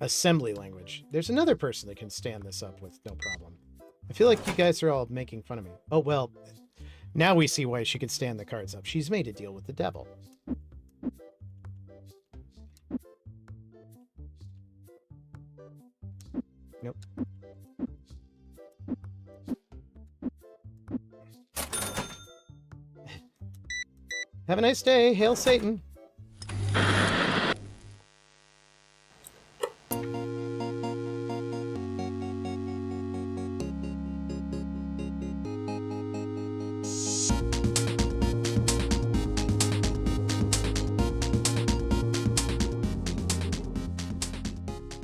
Assembly language. There's another person that can stand this up with no problem. I feel like you guys are all making fun of me. Oh, well, now we see why she could stand the cards up. She's made a deal with the devil. Nope. Have a nice day. Hail Satan.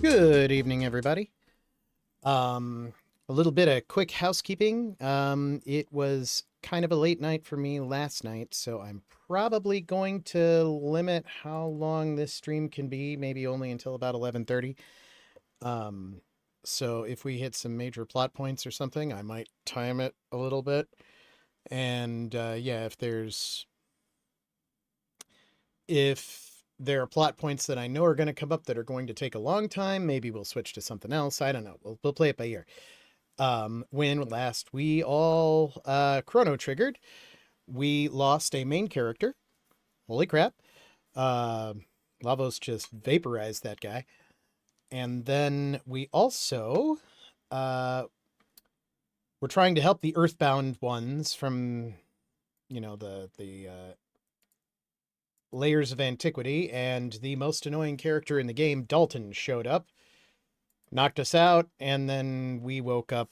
Good evening, everybody. A little bit of quick housekeeping. It was kind of a late night for me last night, so I'm probably going to limit how long this stream can be, maybe only until about 11:30. So if we hit some major plot points or something, I might time it a little bit. And yeah, if there are plot points that I know are going to come up that are going to take a long time, maybe we'll switch to something else. I don't know. We'll play it by ear. When last we all Chrono Triggered, we lost a main character. Holy crap. Lavos just vaporized that guy. And then we also we're trying to help the Earthbound ones from, you know, the layers of antiquity, and the most annoying character in the game, Dalton, showed up, knocked us out, and then we woke up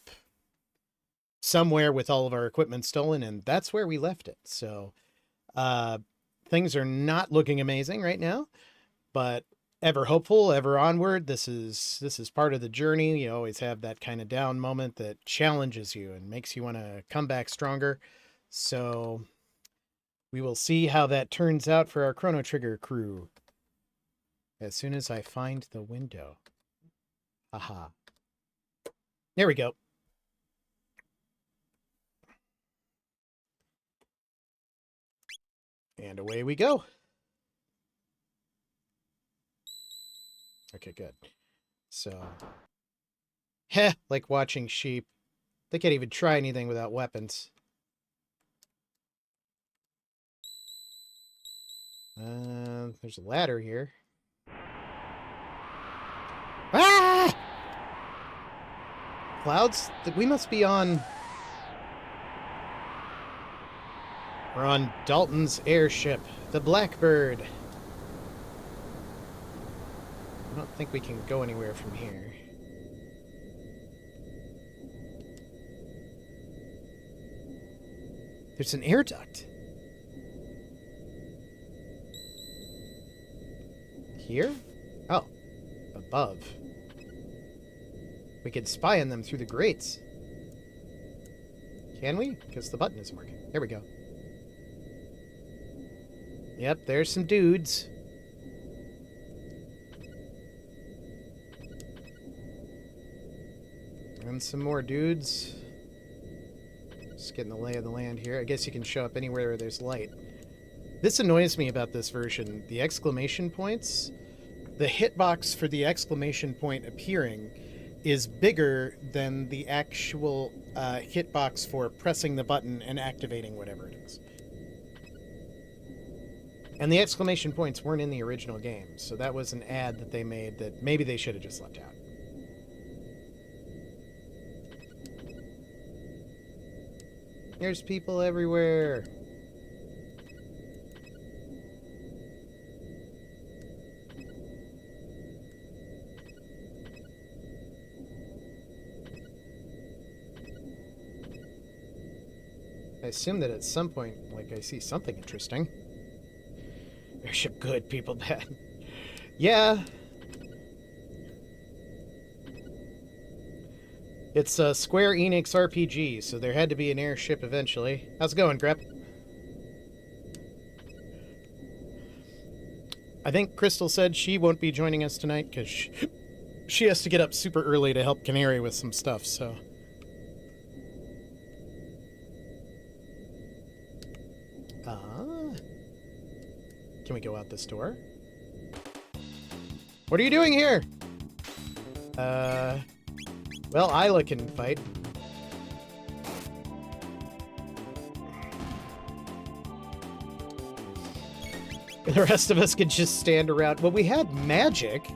somewhere with all of our equipment stolen, and that's where we left it. So things are not looking amazing right now, but ever hopeful, ever onward. This is part of the journey. You always have that kind of down moment that challenges you and makes you want to come back stronger. So we will see how that turns out for our Chrono Trigger crew as soon as I find the window. Aha. There we go. And away we go. Okay, good. So, like watching sheep. They can't even try anything without weapons. There's a ladder here. Ah! Clouds? We must be on... We're on Dalton's airship, the Blackbird. I don't think we can go anywhere from here. There's an air duct. Here? Oh, above. We could spy on them through the grates. Can we? Because the button isn't working. There we go. Yep, there's some dudes. And some more dudes. Just getting the lay of the land here. I guess you can show up anywhere where there's light. This annoys me about this version. The exclamation points, the hitbox for the exclamation point appearing is bigger than the actual hitbox for pressing the button and activating whatever it is. And the exclamation points weren't in the original game, so that was an ad that they made that maybe they should have just left out. There's people everywhere. I assume that at some point, like, I see something interesting. Airship good, people bad. Yeah. It's a Square Enix RPG, so there had to be an airship eventually. How's it going, Grep? I think Crystal said she won't be joining us tonight because she has to get up super early to help Canary with some stuff, so... Can we go out this door? What are you doing here? Well, Isla can fight. The rest of us could just stand around. Well, we had magic.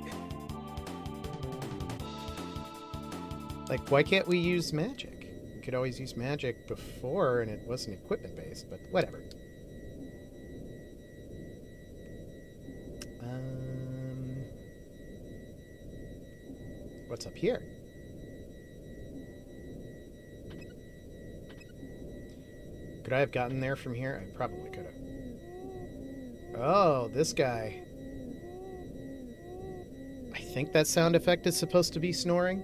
Like, why can't we use magic? We could always use magic before, and it wasn't equipment-based, but whatever. What's up here? Could I have gotten there from here? I probably could have. Oh, this guy. I think that sound effect is supposed to be snoring.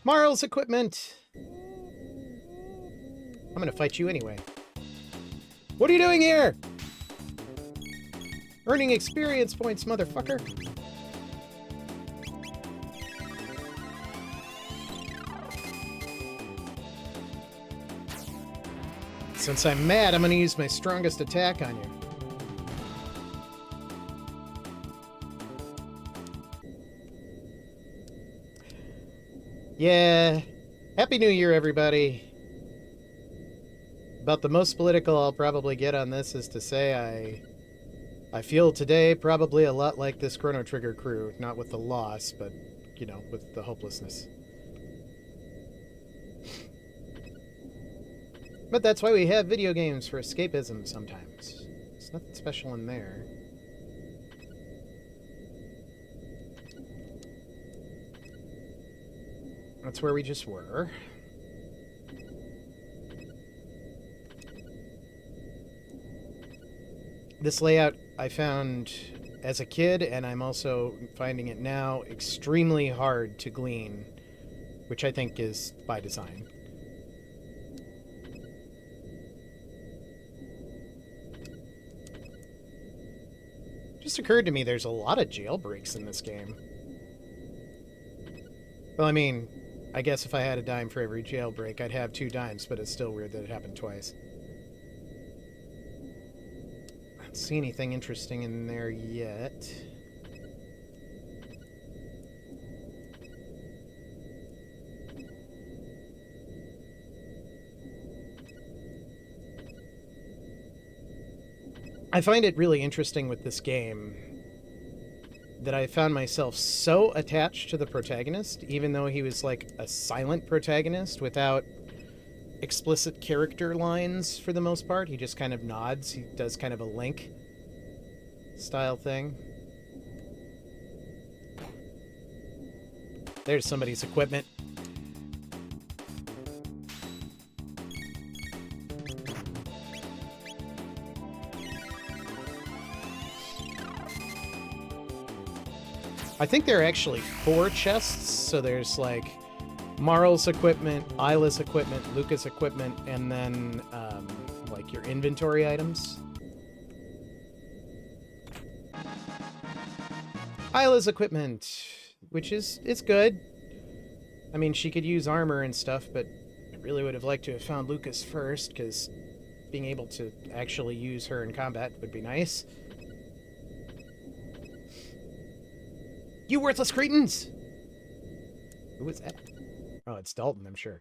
Marl's equipment! I'm gonna fight you anyway. What are you doing here? Earning experience points, motherfucker. Since I'm mad, I'm gonna use my strongest attack on you. Yeah. Happy New Year, everybody. About the most political I'll probably get on this is to say I feel today probably a lot like this Chrono Trigger crew. Not with the loss, but, you know, with the hopelessness. But that's why we have video games, for escapism sometimes. There's nothing special in there. That's where we just were. This layout I found as a kid, and I'm also finding it now extremely hard to glean, which I think is by design. Just occurred to me there's a lot of jailbreaks in this game. Well, I mean, I guess if I had a dime for every jailbreak, I'd have 2 dimes, but it's still weird that it happened twice. I don't see anything interesting in there yet. I find it really interesting with this game that I found myself so attached to the protagonist, even though he was like a silent protagonist without explicit character lines for the most part. He just kind of nods. He does kind of a Link style thing. There's somebody's equipment. I think there are actually 4 chests, so there's like Marl's equipment, Isla's equipment, Luca's equipment, and then like your inventory items. Isla's equipment, which is good. I mean, she could use armor and stuff, but I really would have liked to have found Lucas first, because being able to actually use her in combat would be nice. You worthless cretins! Who was that? Oh, it's Dalton, I'm sure.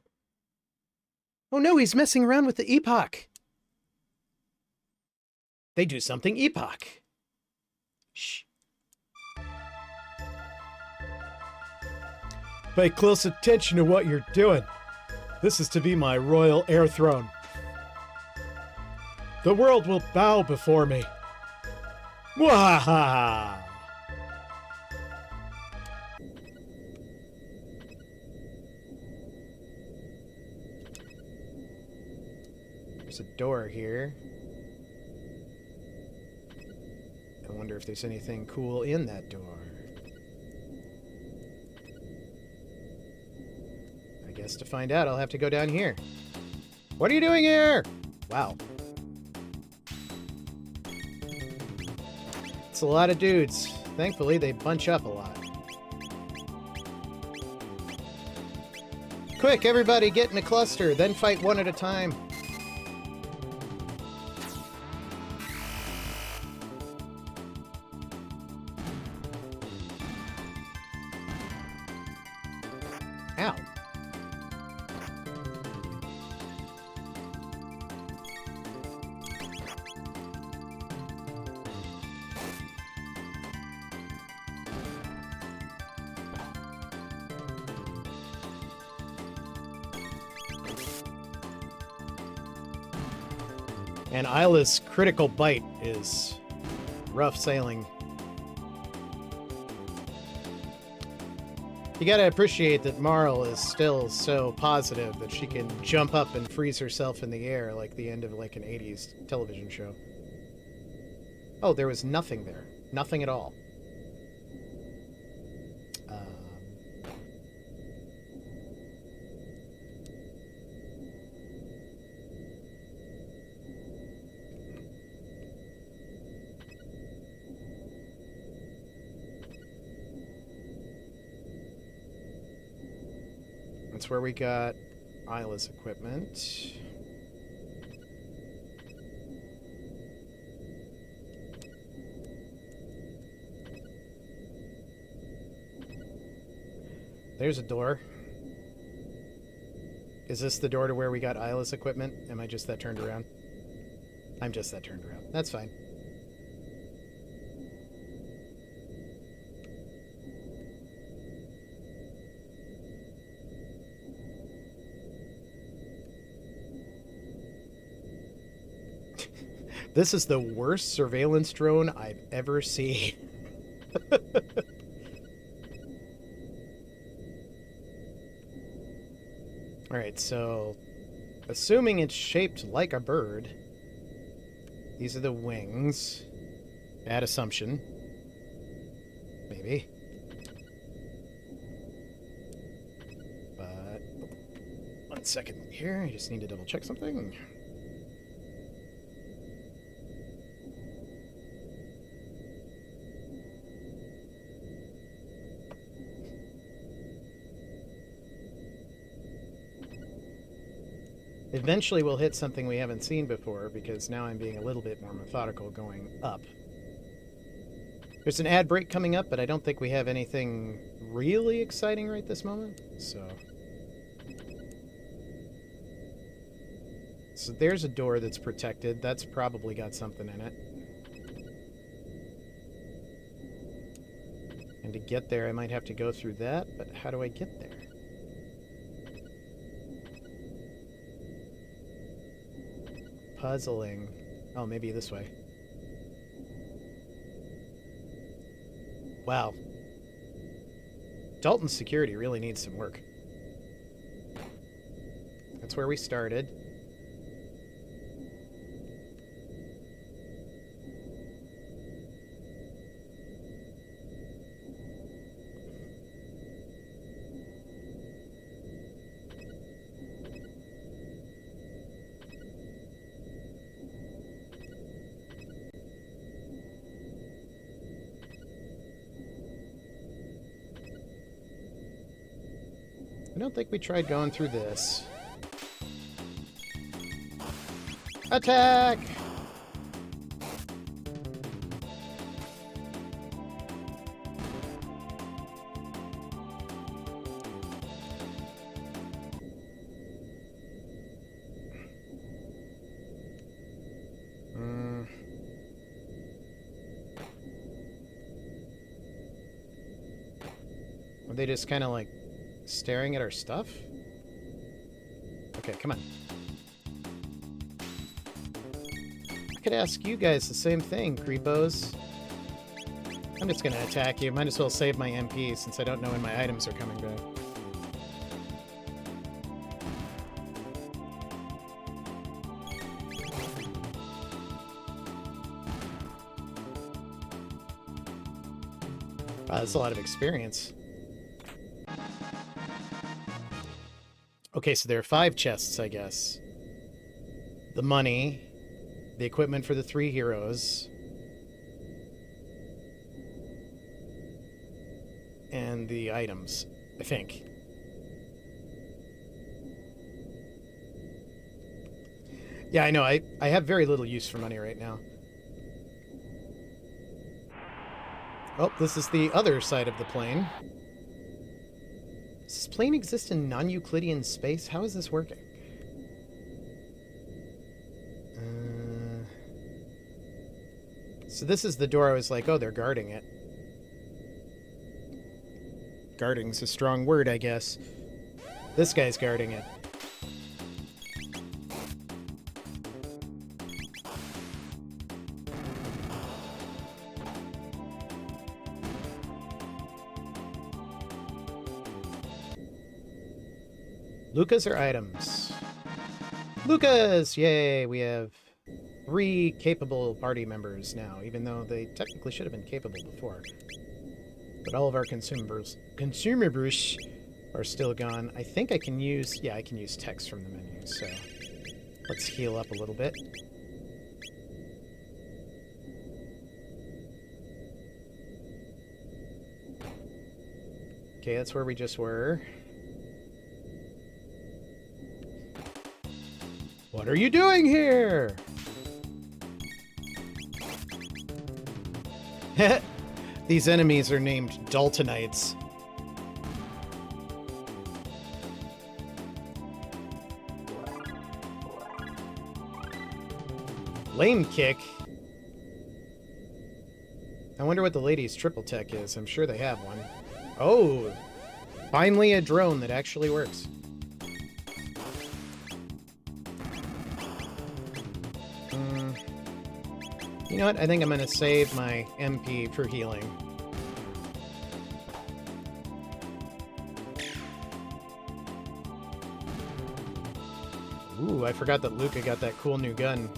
Oh no, he's messing around with the Epoch! They do something Epoch! Shh. Pay close attention to what you're doing. This is to be my royal heir throne. The world will bow before me. Mwahaha! There's a door here. I wonder if there's anything cool in that door. I guess to find out, I'll have to go down here. What are you doing here? Wow. It's a lot of dudes. Thankfully, they bunch up a lot. Quick, everybody, get in a cluster, then fight one at a time. Ow. And Isla's critical bite is rough sailing. You gotta appreciate that Marl is still so positive that she can jump up and freeze herself in the air like the end of like an 80s television show. Oh, there was nothing there. Nothing at all. That's where we got Isla's equipment. There's a door. Is this the door to where we got Isla's equipment? Am I just that turned around? I'm just that turned around. That's fine. This is the worst surveillance drone I've ever seen. Alright, so assuming it's shaped like a bird, these are the wings. Bad assumption. Maybe. But 1 second here, I just need to double check something. Eventually we'll hit something we haven't seen before, because now I'm being a little bit more methodical going up. There's an ad break coming up, but I don't think we have anything really exciting right this moment, so... So there's a door that's protected. That's probably got something in it. And to get there, I might have to go through that, but how do I get there? Puzzling. Oh, maybe this way. Wow. Dalton's security really needs some work. That's where we started. I don't think we tried going through this. Attack! Are they just kind of like staring at our stuff? Okay, come on. I could ask you guys the same thing, creepos. I'm just gonna attack you. Might as well save my MP since I don't know when my items are coming back. Wow, that's a lot of experience. Okay, so there are 5 chests, I guess. The money, the equipment for the 3 heroes, and the items, I think. Yeah, I know, I have very little use for money right now. Oh, this is the other side of the plane. Does this plane exist in non-Euclidean space? How is this working? So this is the door I was like, oh, they're guarding it. Guarding's a strong word, I guess. This guy's guarding it. Lucas or items? Lucas! Yay! We have 3 capable party members now, even though they technically should have been capable before. But all of our consumables are still gone. I think I can use... Yeah, I can use text from the menu, so... Let's heal up a little bit. Okay, that's where we just were. What are you doing here? These enemies are named Daltonites. Lame kick. I wonder what the ladies' triple tech is. I'm sure they have one. Oh! Finally a drone that actually works. You know what? I think I'm going to save my MP for healing. Ooh, I forgot that Luca got that cool new gun.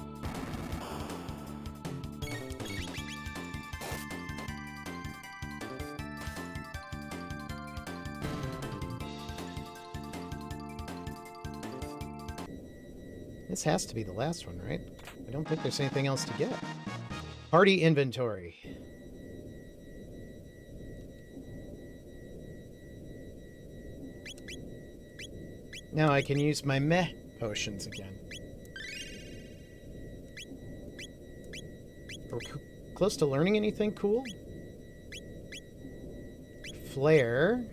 This has to be the last one, right? I don't think there's anything else to get. Party inventory. Now I can use my meh potions again. Are we close to learning anything cool? Flare.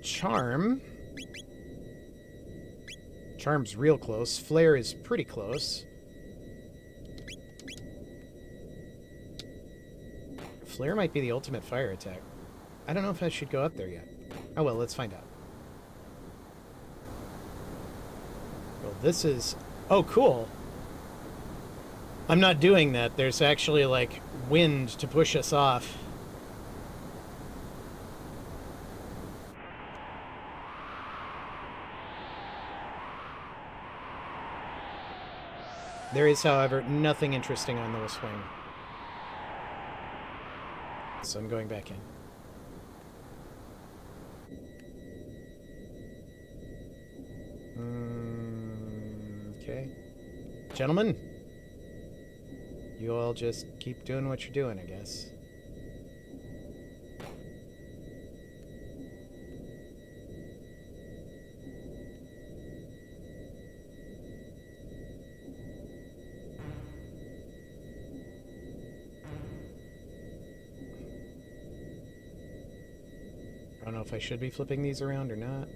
Charm. Charm's real close. Flare is pretty close. Flare might be the ultimate fire attack. I don't know if I should go up there yet. Oh well, let's find out. Well, this is... Oh, cool! I'm not doing that. There's actually, like, wind to push us off. There is, however, nothing interesting on the swing. So I'm going back in. Okay. Gentlemen, you all just keep doing what you're doing, I guess. I don't know if I should be flipping these around or not.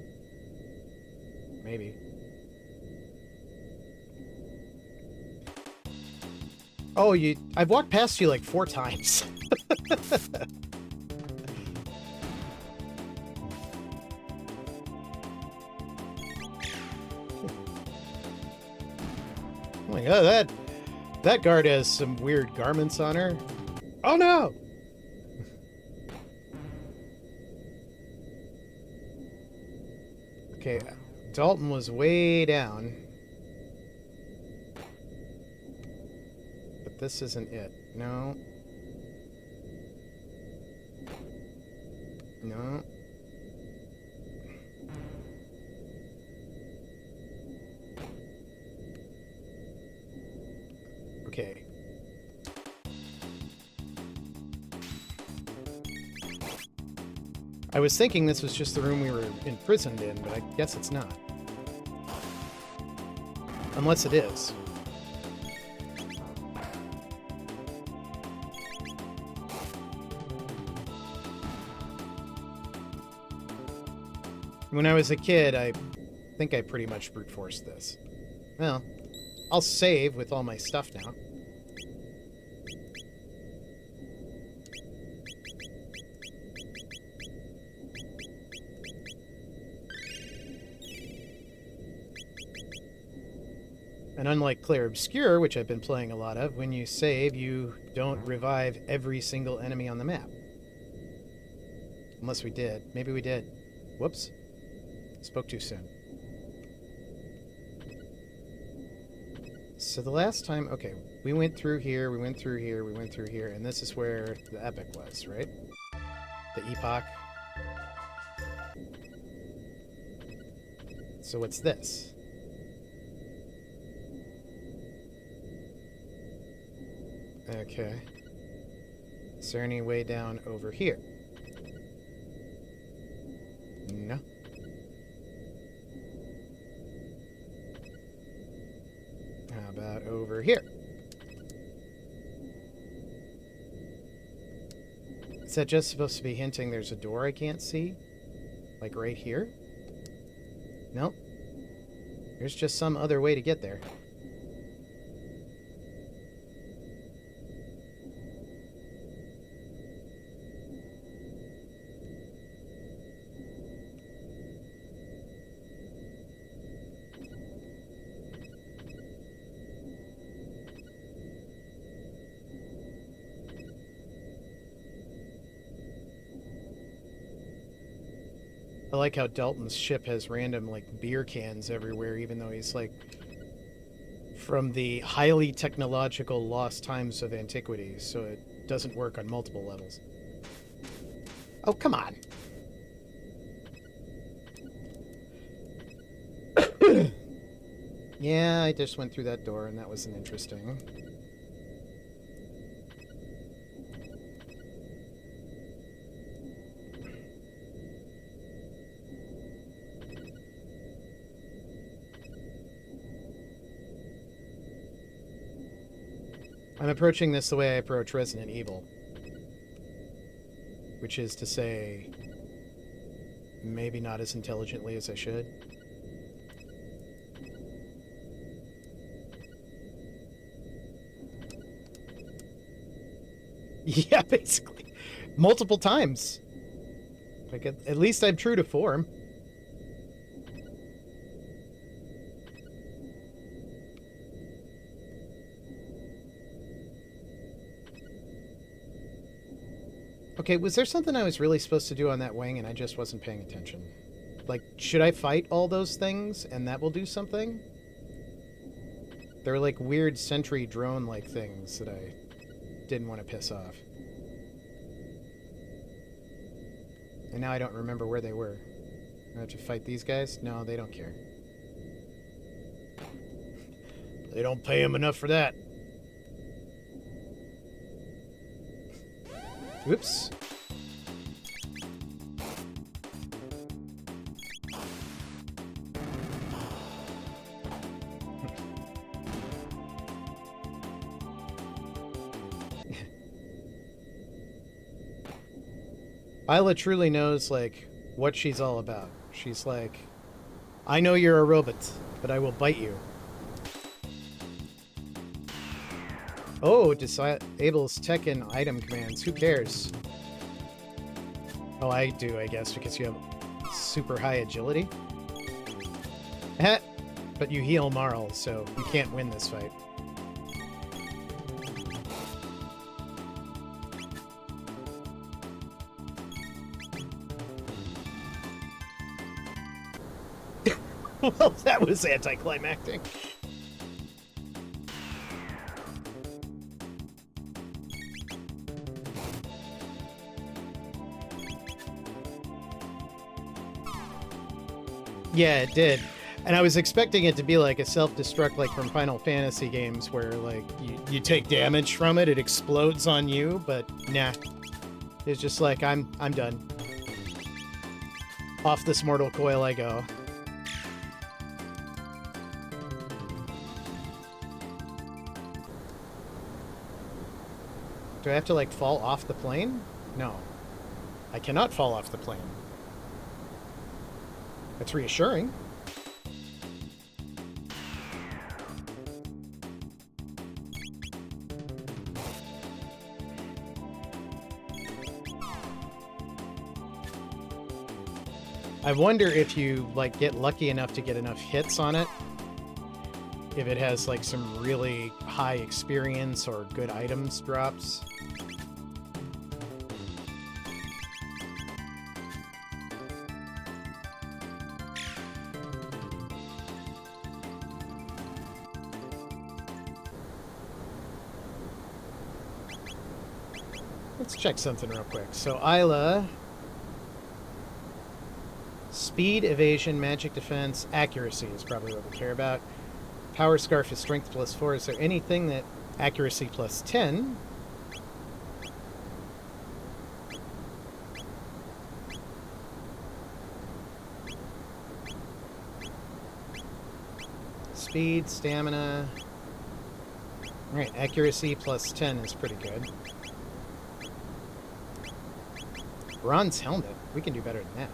Maybe. Oh, I've walked past you like 4 times. Oh my god, that guard has some weird garments on her. Oh no! Okay, Dalton was way down. But this isn't it. No. No. Okay. I was thinking this was just the room we were imprisoned in, but I guess it's not. Unless it is. When I was a kid, I think I pretty much brute forced this. Well, I'll save with all my stuff now. And unlike Clear Obscure, which I've been playing a lot of, when you save, you don't revive every single enemy on the map. Unless we did. Maybe we did. Whoops. Spoke too soon. So the last time... Okay, we went through here, we went through here, we went through here, and this is where the Epoch was, right? The Epoch. So what's this? Okay. Is there any way down over here? No. How about over here? Is that just supposed to be hinting there's a door I can't see? Like right here? Nope. There's just some other way to get there. I like how Dalton's ship has random, like, beer cans everywhere, even though he's, like, from the highly technological lost times of antiquity, so it doesn't work on multiple levels. Oh, come on! Yeah, I just went through that door, and that wasn't interesting. I'm approaching this the way I approach Resident Evil. Which is to say, maybe not as intelligently as I should. Yeah, basically. Multiple times. Like, at least I'm true to form. Okay, was there something I was really supposed to do on that wing and I just wasn't paying attention? Like, should I fight all those things and that will do something? They're like weird sentry drone-like things that I didn't want to piss off. And now I don't remember where they were. I have to fight these guys? No, they don't care. They don't pay him enough for that. Oops. Isla truly knows, like, what she's all about. She's like, I know you're a robot, but I will bite you. Oh, disables tech and item commands. Who cares? Oh, I do, I guess, because you have super high agility. But you heal Marl, so you can't win this fight. Well, that was anticlimactic. Yeah, it did. And I was expecting it to be like a self-destruct like from Final Fantasy games where like you take damage from it, it explodes on you, but nah. It's just like I'm done. Off this mortal coil I go. Do I have to like fall off the plane? No. I cannot fall off the plane. That's reassuring. I wonder if you, like, get lucky enough to get enough hits on it. If it has, like, some really high experience or good items drops. Let's check something real quick. So Isla... Speed, evasion, magic defense, accuracy is probably what we care about. Power Scarf is strength +4. Is there anything that... Accuracy +10. Speed, stamina... Alright, accuracy +10 is pretty good. Bronze helmet. We can do better than that.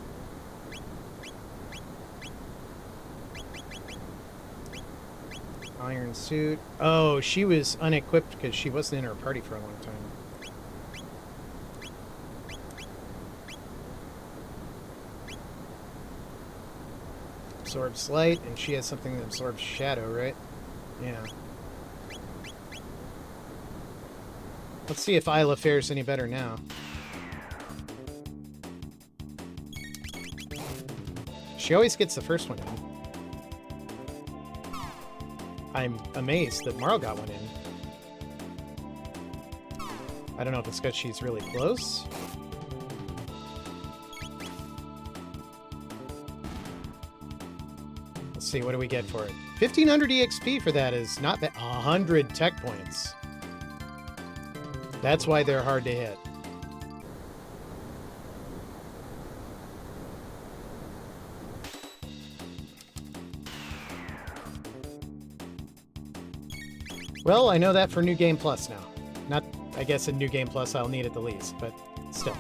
Iron suit. Oh, she was unequipped because she wasn't in her party for a long time. Absorbs light, and she has something that absorbs shadow, right? Yeah. Let's see if Isla fares any better now. She always gets the first one in. I'm amazed that Marl got one in. I don't know if it's because she's really close. Let's see, what do we get for it? 1500 EXP for that is not bad. 100 tech points. That's why they're hard to hit. Well, I know that for New Game Plus now. Not, I guess in New Game Plus I'll need it the least, but still.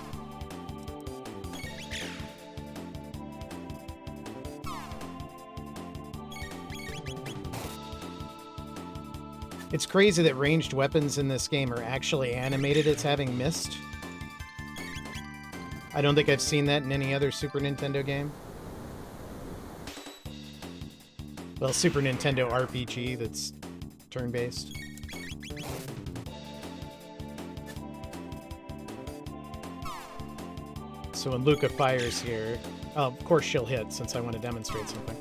It's crazy that ranged weapons in this game are actually animated as having missed. I don't think I've seen that in any other Super Nintendo game. Well, Super Nintendo RPG that's turn-based. So when Luca fires here... Oh, of course she'll hit, since I want to demonstrate something.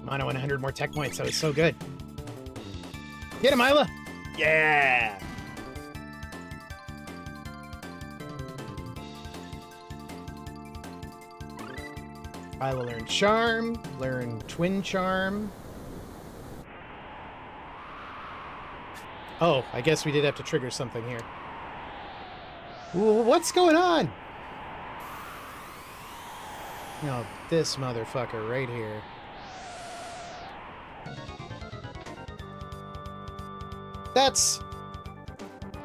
Mono and 100 more tech points. That was so good. Get him, Isla! Yeah! Isla learned Charm, learned Twin Charm. Oh, I guess we did have to trigger something here. What's going on? No, this motherfucker right here. That's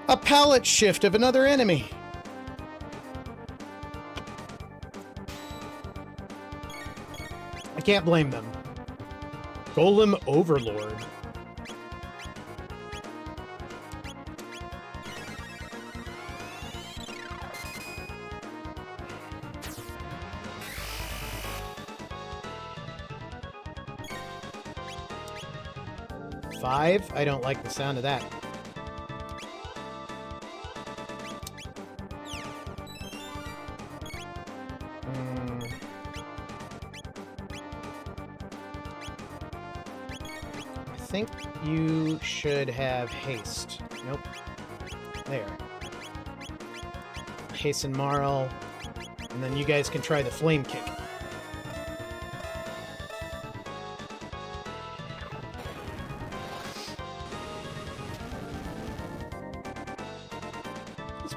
a palette shift of another enemy. I can't blame them. Golem Overlord. Five? I don't like the sound of that. I think you should have haste. Nope. There. Hasten Marl. And then you guys can try the flame kick.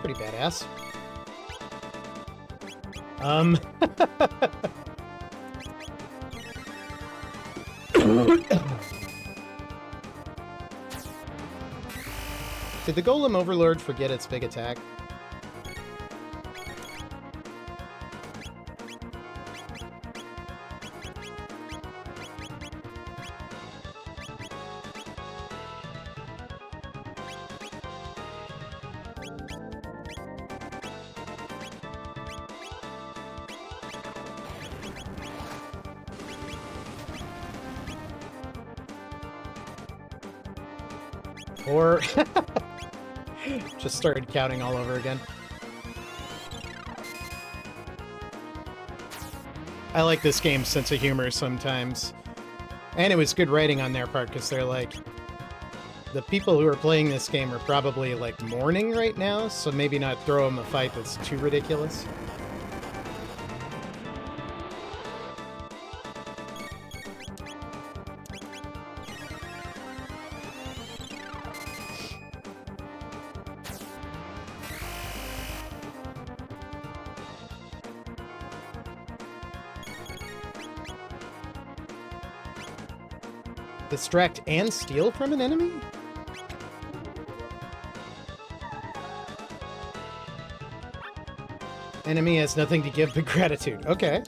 Pretty badass. Did the Golem Overlord forget its big attack? Or... just started counting all over again. I like this game's sense of humor sometimes. And it was good writing on their part, because they're like... The people who are playing this game are probably, like, mourning right now, so maybe not throw them a fight that's too ridiculous. Distract and steal from an enemy? Enemy has nothing to give but gratitude. Okay.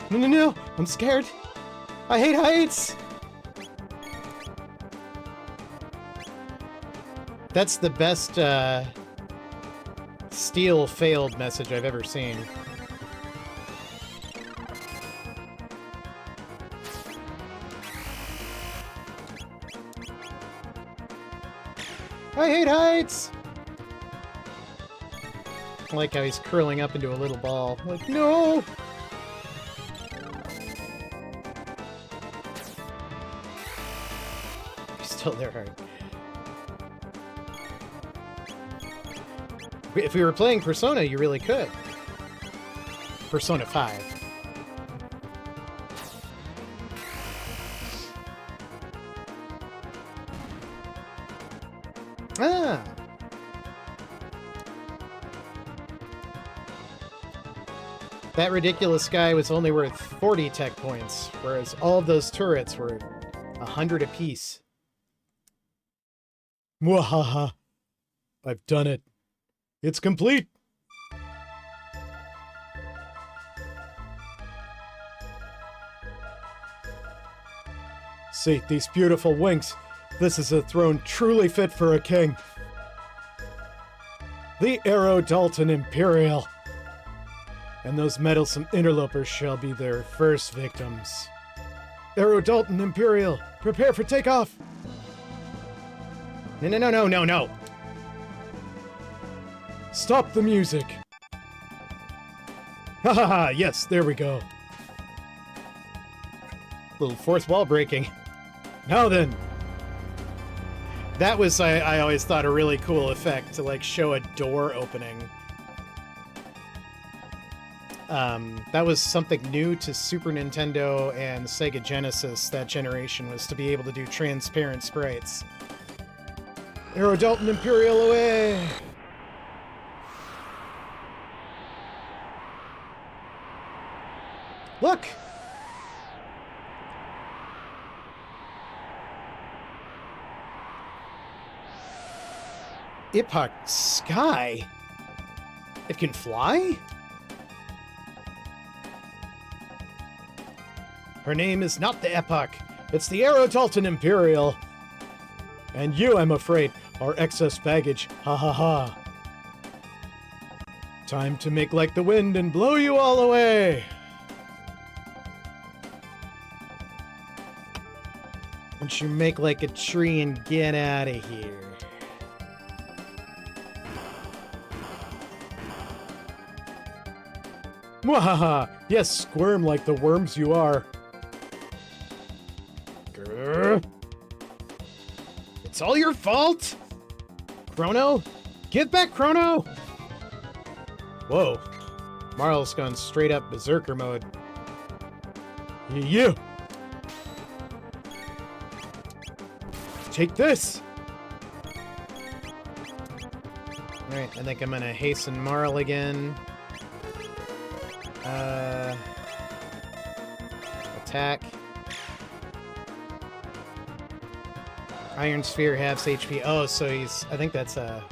No, I'm scared. I hate heights! That's the best, steal failed message I've ever seen. I hate heights! I like how he's curling up into a little ball. Like, no! You're still there, Hart. If we were playing Persona, you really could. Persona 5. Ah! That ridiculous guy was only worth 40 tech points, whereas all of those turrets were 100 apiece. Mwahaha! I've done it. It's complete! See, these beautiful wings. This is a throne truly fit for a king. The Arrow Dalton Imperial. And those meddlesome interlopers shall be their first victims. Arrow Dalton Imperial, prepare for takeoff! No. Stop the music. Ha ha ha, yes, there we go. Little fourth wall breaking. Now then. That was, I always thought, a really cool effect to, like, show a door opening. That was something new to Super Nintendo and Sega Genesis that generation, was to be able to do transparent sprites. Arrow Dalton Imperial away! Look! Epoch Sky? It can fly? Her name is not the Epoch. It's the Arrow Dalton Imperial. And you, I'm afraid, are excess baggage. Ha ha ha. Time to make like the wind and blow you all away. Don't you make like a tree and get out of here. Mwahaha! Yes, squirm like the worms you are. Grr. It's all your fault! Crono? Give back Crono! Whoa. Marl's gone straight up berserker mode. You! Take this! Alright, I think I'm gonna hasten Marl again. Attack. Iron Sphere halves HP. Oh, so he's... I think that's a...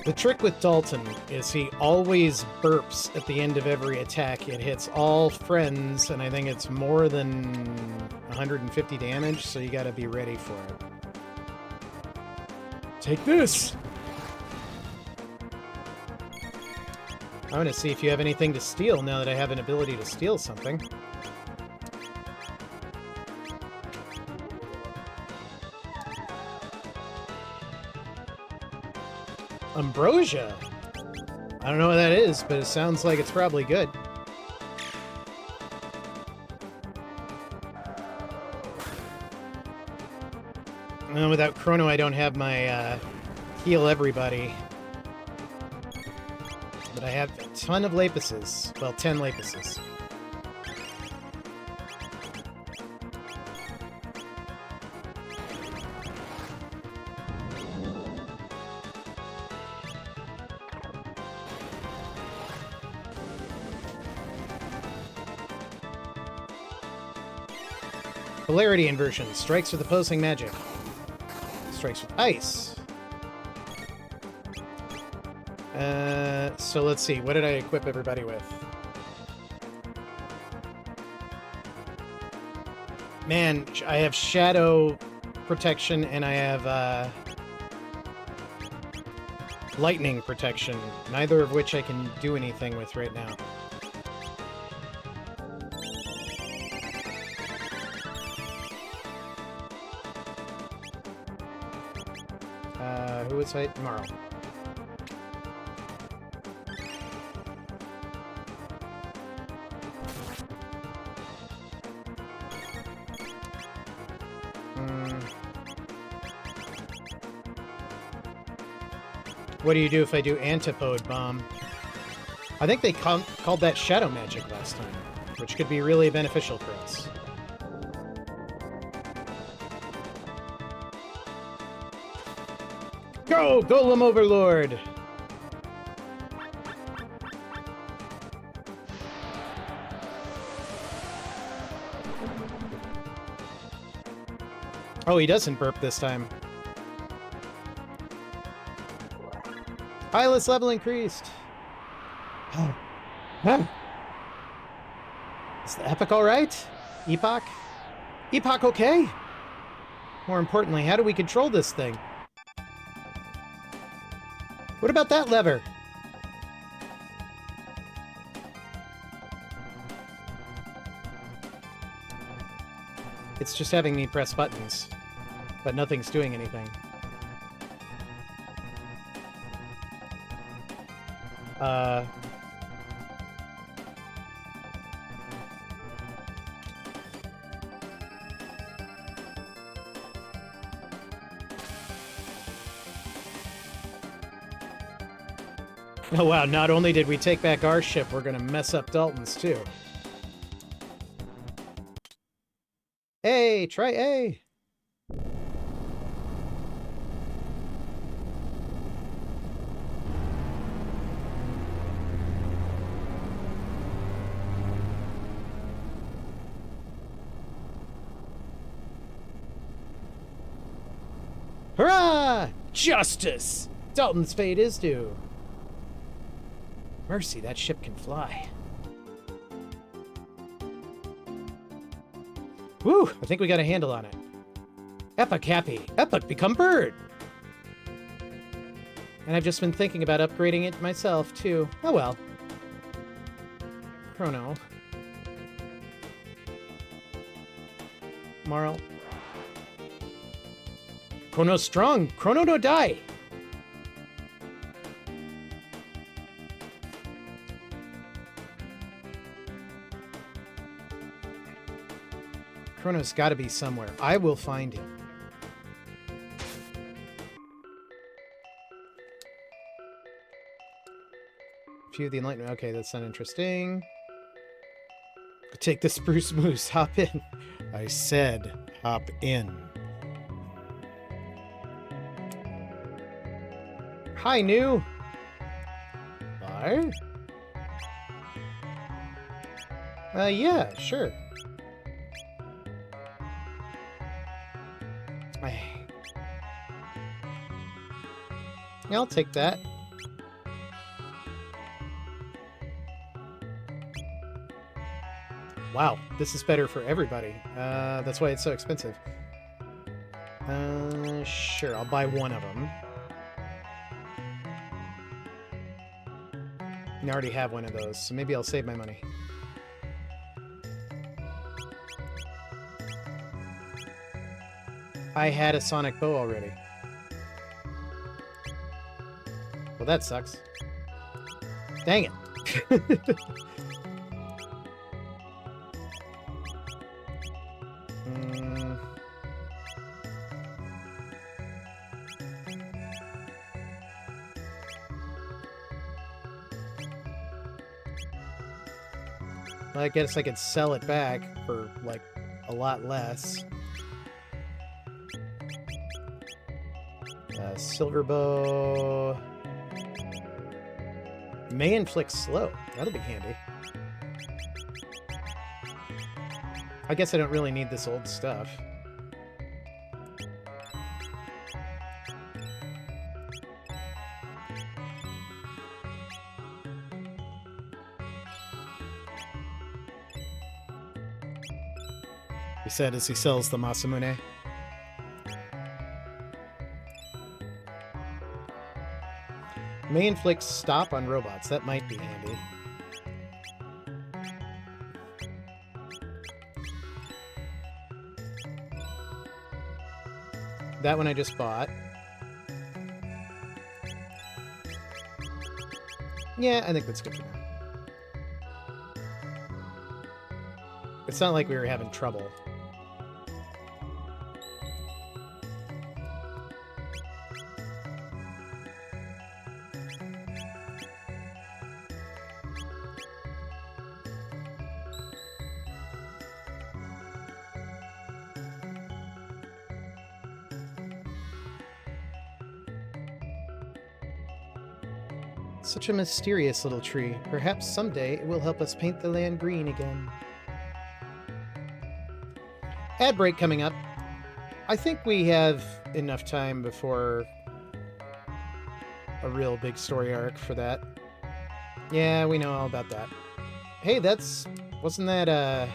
The trick with Dalton is he always burps at the end of every attack. It hits all friends, and I think it's more than 150 damage, so you gotta be ready for it. Take this! I want to see if you have anything to steal now that I have an ability to steal something. Ambrosia. I don't know what that is, but it sounds like it's probably good. And without Crono, I don't have my heal everybody. But I have a ton of lapises. Well, 10 lapises. Polarity inversion. Strikes with opposing magic. Strikes with ice. So let's see. What did I equip everybody with? Man, I have shadow protection and I have lightning protection. Neither of which I can do anything with right now. Who would say tomorrow? What do you do if I do Antipode Bomb? I think they called that Shadow Magic last time, which could be really beneficial for us. Go, Golem Overlord! Oh, he doesn't burp this time. Pilot's level increased. Oh. Oh. Is the Epoch alright? Epoch? Epoch okay? More importantly, how do we control this thing? What about that lever? It's just having me press buttons, but nothing's doing anything. Oh wow, not only did we take back our ship, we're gonna mess up Dalton's too. A, try A. Hurrah! Justice! Dalton's fate is due. Mercy, that ship can fly. Whew, I think we got a handle on it. Epoch happy. Epoch become bird. And I've just been thinking about upgrading it myself, too. Oh well. Chrono. Marl. Chrono strong. Chrono no die. Chrono's got to be somewhere. I will find him. Few of the Enlightenment. Okay, that's not interesting. Take the Spruce Moose. Hop in. I said hop in. Hi, new. Bye. Yeah, sure. Yeah, I'll take that. Wow, this is better for everybody. That's why it's so expensive. Sure, I'll buy one of them. I already have one of those, so maybe I'll save my money. I had a sonic bow already. that sucks. Dang it. Well, I guess I could sell it back for, like, a lot less. Silver bow. May inflict slow. That'll be handy. I guess I don't really need this old stuff. He said as he sells the Masamune. May inflict stop on robots. That might be handy. That one I just bought. Yeah, I think that's good for now. It's not like we were having trouble. Such a mysterious little tree. Perhaps someday it will help us paint the land green again. Ad break coming up. I think we have enough time before a real big story arc for that. Yeah, we know all about that. Hey, wasn't that,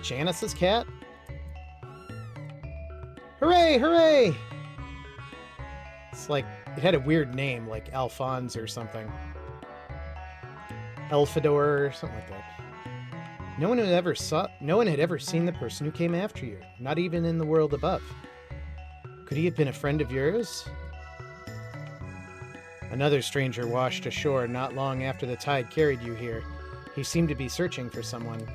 Janice's cat? Hooray, hooray! It's like, it had a weird name, like Alphonse or something. Elfador or something like that. No one had ever seen the person who came after you, not even in the world above. Could he have been a friend of yours? Another stranger washed ashore not long after the tide carried you here. He seemed to be searching for someone.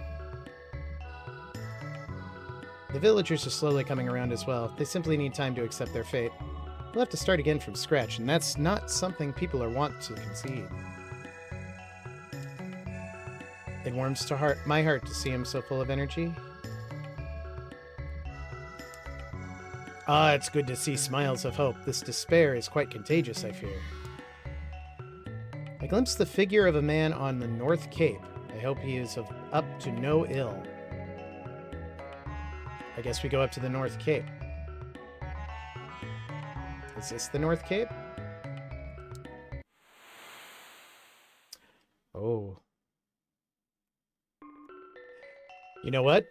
The villagers are slowly coming around as well. They simply need time to accept their fate. We'll have to start again from scratch, and that's not something people are wont to concede. It warms my heart to see him so full of energy. Ah, it's good to see smiles of hope. This despair is quite contagious, I fear. I glimpse the figure of a man on the North Cape. I hope he is up to no ill. I guess we go up to the North Cape. Is this the North Cape? Oh. You know what?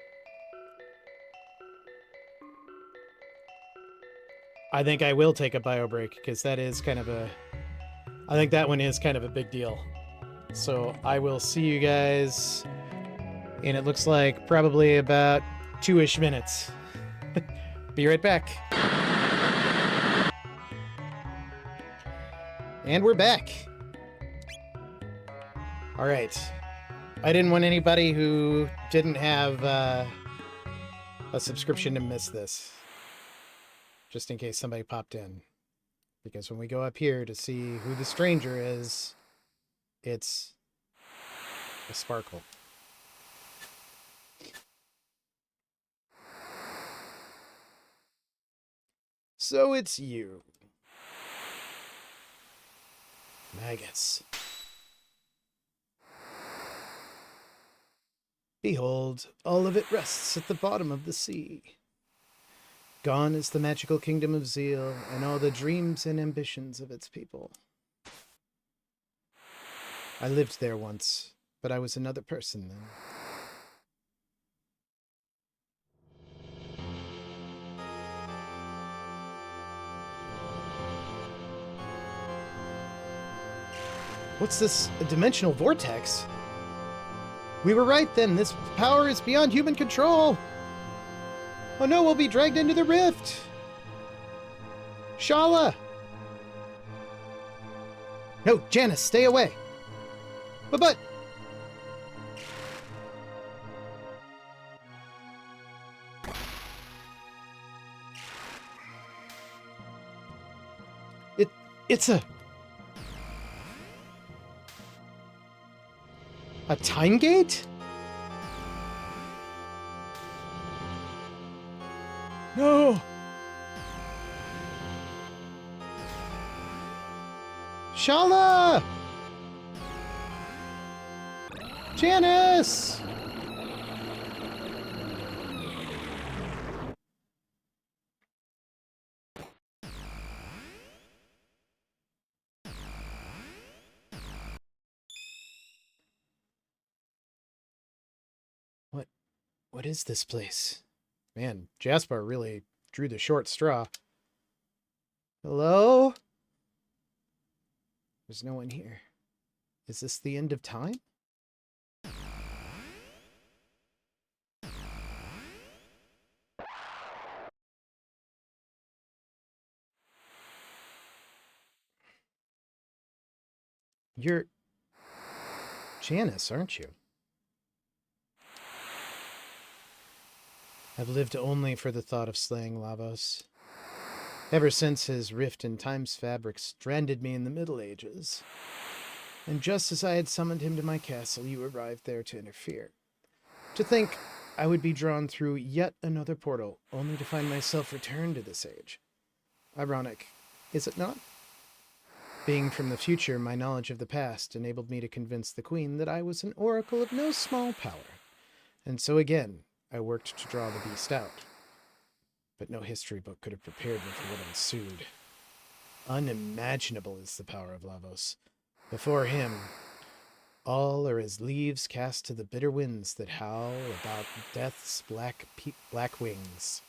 I think I will take a bio break, because that is kind of a... I think that one is kind of a big deal. So I will see you guys in, it looks like, probably about 2-ish minutes. Be right back. And we're back. All right. I didn't want anybody who didn't have a subscription to miss this. Just in case somebody popped in. Because when we go up here to see who the stranger is, it's a sparkle. So it's you. Magus. Behold, all of it rests at the bottom of the sea. Gone is the magical kingdom of Zeal, and all the dreams and ambitions of its people. I lived there once, but I was another person then. What's this? A dimensional vortex? We were right then. This power is beyond human control. Oh no, we'll be dragged into the rift. Shala! No, Janice, stay away! But... It's a time gate? No! Shala! Janice! What is this place? Man, Jasper really drew the short straw. Hello? There's no one here. Is this the end of time? You're Janice, aren't you? I've lived only for the thought of slaying Lavos. Ever since his rift in time's fabric stranded me in the Middle Ages. And just as I had summoned him to my castle, you arrived there to interfere. To think I would be drawn through yet another portal, only to find myself returned to this age. Ironic, is it not? Being from the future, my knowledge of the past enabled me to convince the Queen that I was an oracle of no small power. And so again, I worked to draw the beast out. But no history book could have prepared me for what ensued. Unimaginable is the power of Lavos. Before him, all are as leaves cast to the bitter winds that howl about death's black wings.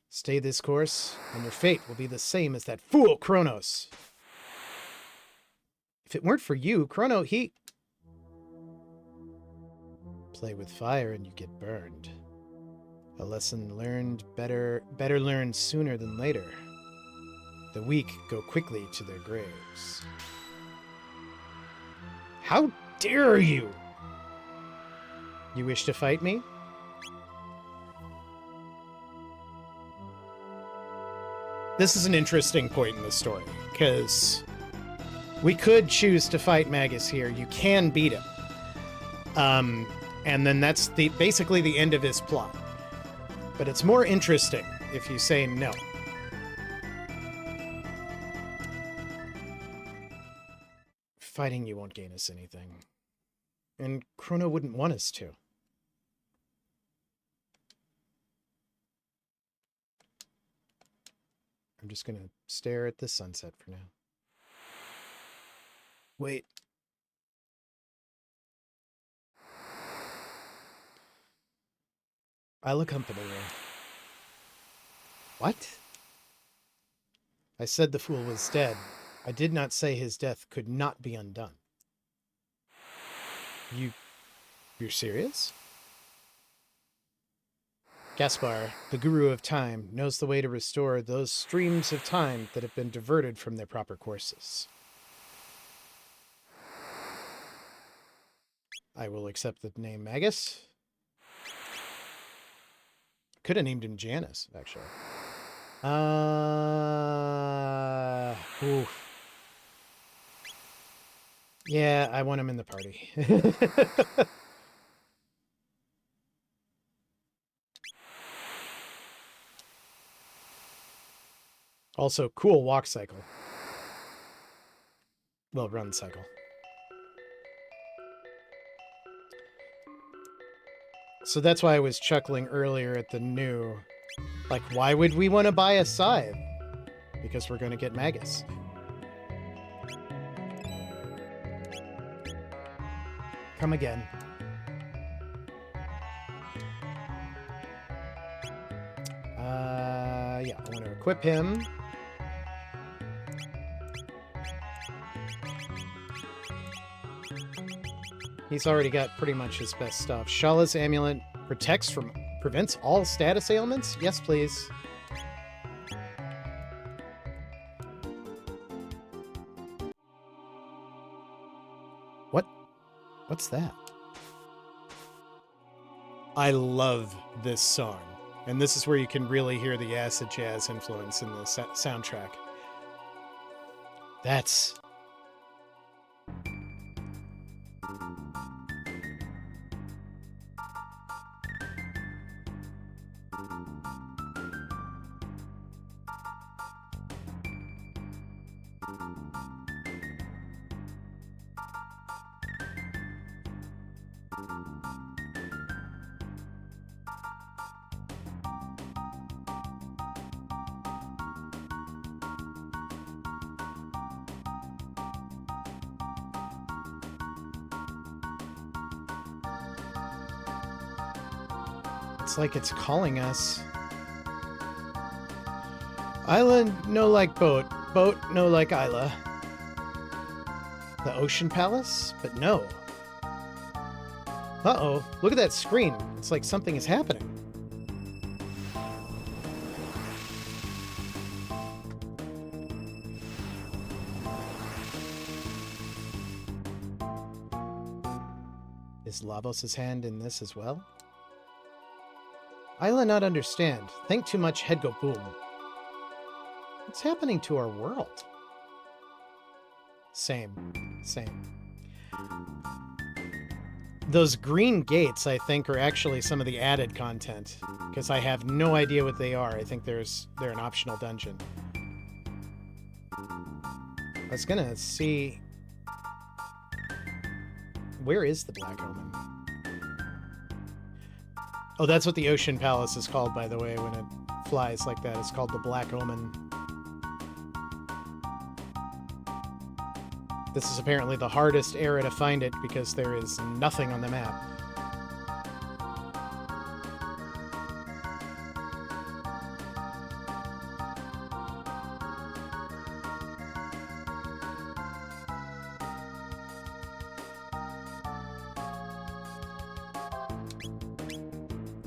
Stay this course, and your fate will be the same as that fool Kronos. If it weren't for you, Crono, he... Play with fire and you get burned. A lesson learned better learned sooner than later. The weak go quickly to their graves. How dare you? You wish to fight me? This is an interesting point in the story, because we could choose to fight Magus here. You can beat him. And then that's basically the end of his plot. But it's more interesting if you say no. Fighting you won't gain us anything. And Crono wouldn't want us to. I'm just gonna stare at the sunset for now. Wait. I'll accompany you. What? I said the fool was dead. I did not say his death could not be undone. You're serious? Gaspar, the guru of time, knows the way to restore those streams of time that have been diverted from their proper courses. I will accept the name Magus. Could have named him Janice, actually. Oof. Yeah, I want him in the party. Also, cool walk cycle. Well, run cycle. So that's why I was chuckling earlier at the new. Like, why would we want to buy a scythe? Because we're going to get Magus. Come again. Yeah, I want to equip him. He's already got pretty much his best stuff. Shala's amulet prevents all status ailments? Yes, please. What's that? I love this song. And this is where you can really hear the acid jazz influence in the soundtrack. That's... It's like it's calling us. Island no like boat. Boat no like Isla. The Ocean Palace? But no. Uh-oh. Look at that screen. It's like something is happening. Is Lavos' hand in this as well? Isla not understand. Think too much, head go boom. What's happening to our world? Same. Those green gates, I think, are actually some of the added content, because I have no idea what they are. I think they're an optional dungeon. I was gonna see... Where is the Black Omen? Oh, that's what the Ocean Palace is called, by the way, when it flies like that. It's called the Black Omen. This is apparently the hardest area to find it because there is nothing on the map.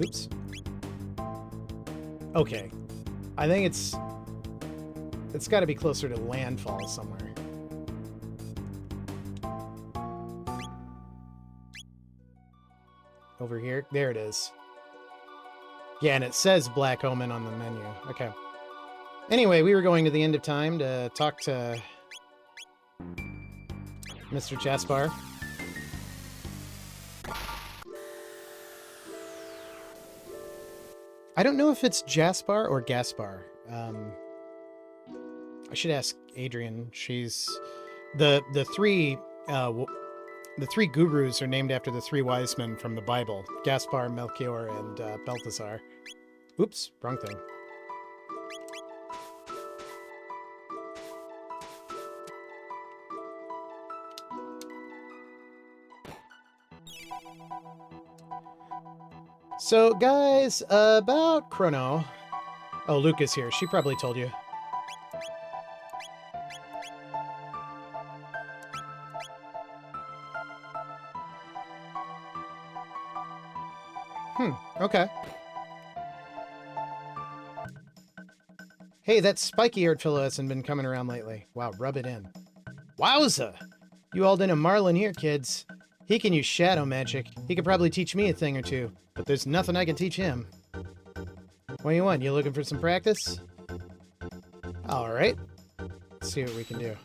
Oops. Okay. I think it's got to be closer to landfall somewhere. Over here? There it is. Yeah, and it says Black Omen on the menu. Okay. Anyway, we were going to the end of time to talk to Mr. Jaspar. I don't know if it's Jaspar or Gaspar. I should ask Adrian. She's the three gurus are named after the three wise men from the Bible: Gaspar, Melchior, and Balthazar. Oops, wrong thing. So, guys, about Crono. Oh, Luca's here. She probably told you. Okay. Hey, that spiky-haired fellow hasn't been coming around lately. Wow, rub it in. Wowza! You all done a Marlin here, kids. He can use shadow magic. He could probably teach me a thing or two, but there's nothing I can teach him. What do you want? You looking for some practice? Alright. Let's see what we can do.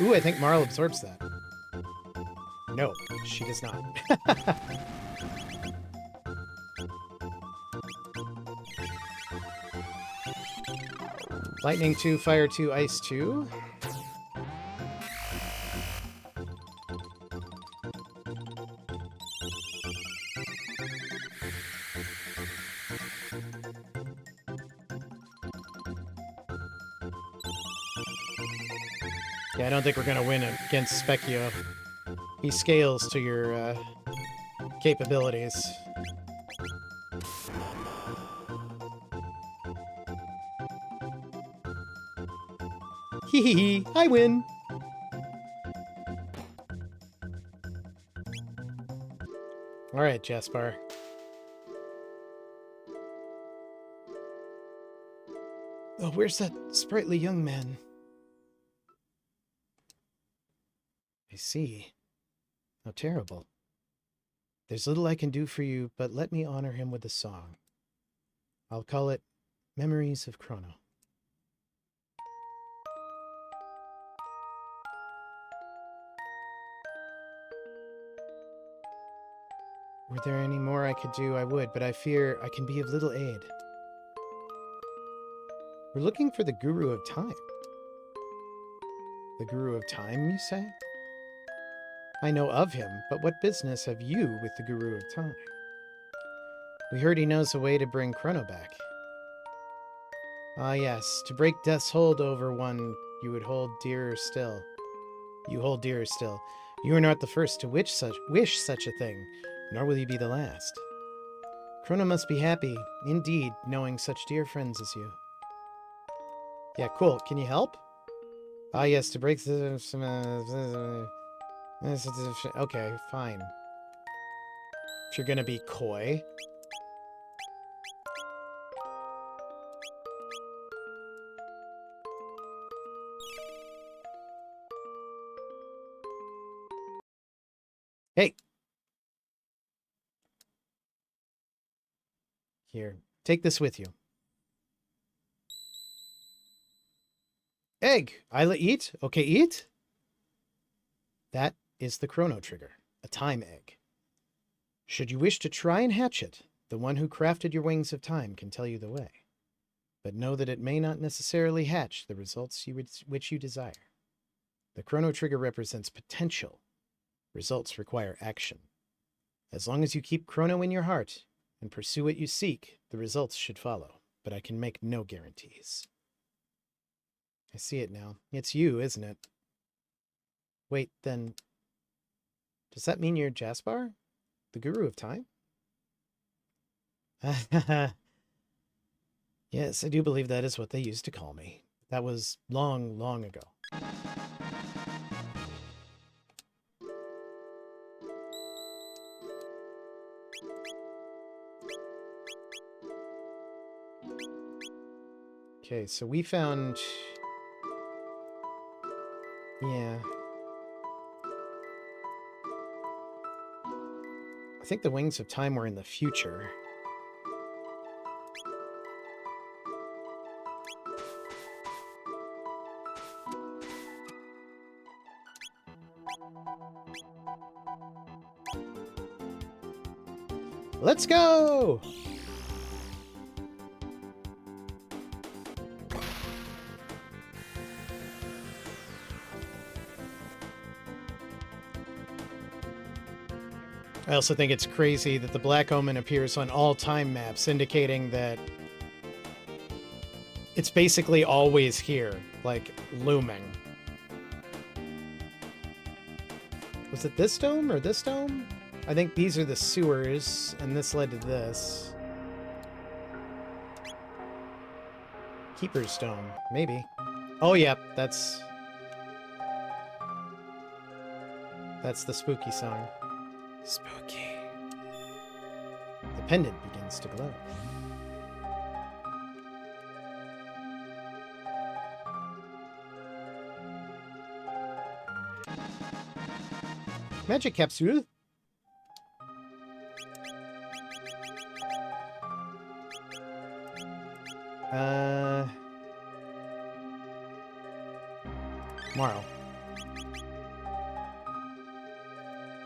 Ooh, I think Marl absorbs that. No, she does not. Lightning 2, Fire 2, Ice 2. Yeah, I don't think we're going to win against Specchio. He scales to your capabilities. Hee hee hee, I win! Alright, Jaspar. Oh, where's that sprightly young man? I see. How terrible. There's little I can do for you, but let me honor him with a song. I'll call it Memories of Crono. Were there any more I could do, I would, but I fear I can be of little aid. We're looking for the Guru of Time. The Guru of Time, you say? I know of him, but what business have you with the Guru of Time? We heard he knows a way to bring Crono back. Ah yes, to break death's hold over one you would hold dearer still. You hold dearer still. You are not the first to wish such a thing, nor will you be the last. Crono must be happy, indeed, knowing such dear friends as you. Yeah, cool. Can you help? Ah yes, to break the... Okay, fine. If you're gonna be coy. Hey! Here, take this with you. Egg! Isla eat? Okay, eat? That is the Chrono Trigger, a time egg. Should you wish to try and hatch it, the one who crafted your Wings of Time can tell you the way. But know that it may not necessarily hatch the results which you desire. The Chrono Trigger represents potential. Results require action. As long as you keep Crono in your heart and pursue what you seek, the results should follow, but I can make no guarantees. I see it now. It's you, isn't it? Wait, then... Does that mean you're Jaspar? The Guru of Time? Yes, I do believe that is what they used to call me. That was long, long ago. Okay, so we found... Yeah. I think the Wings of Time were in the future. Let's go! I also think it's crazy that the Black Omen appears on all time maps, indicating that it's basically always here, like, looming. Was it this dome or this dome? I think these are the sewers, and this led to this. Keeper's Dome, maybe. Oh, yeah, that's the spooky song. Spooky. The pendant begins to glow. Magic capsule. Tomorrow.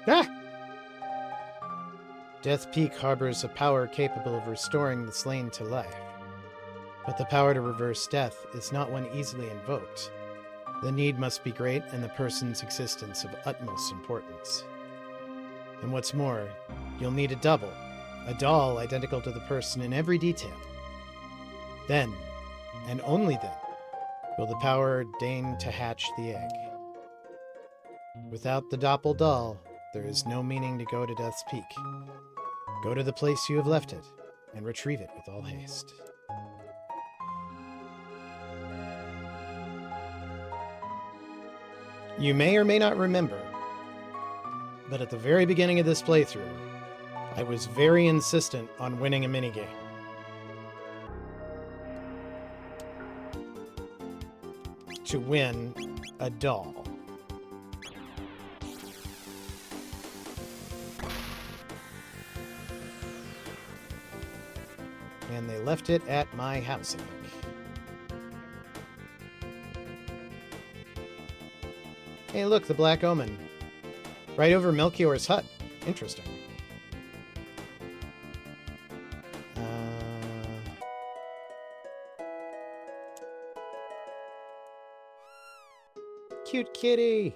Ah! Death Peak harbors a power capable of restoring the slain to life. But the power to reverse death is not one easily invoked. The need must be great and the person's existence of utmost importance. And what's more, you'll need a double, a doll identical to the person in every detail. Then, and only then, will the power deign to hatch the egg. Without the Doppel doll, there is no meaning to go to Death's Peak. Go to the place you have left it, and retrieve it with all haste. You may or may not remember, but at the very beginning of this playthrough, I was very insistent on winning a minigame. To win a doll. And they left it at my house, I think. Hey, look, the Black Omen. Right over Melchior's hut. Interesting. Cute kitty!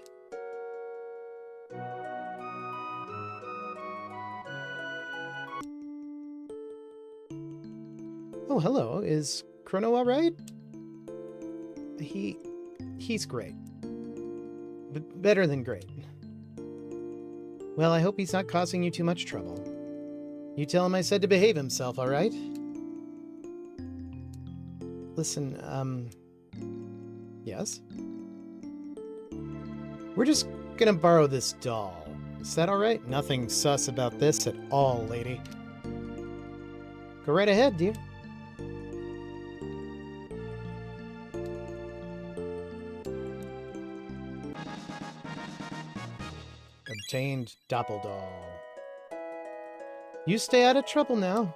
Oh, hello. Is Crono alright? He's great. Better than great. Well, I hope he's not causing you too much trouble. You tell him I said to behave himself, alright? Listen, yes? We're just gonna borrow this doll. Is that alright? Nothing sus about this at all, lady. Go right ahead, dear. Obtained Doppeldoll. You stay out of trouble now.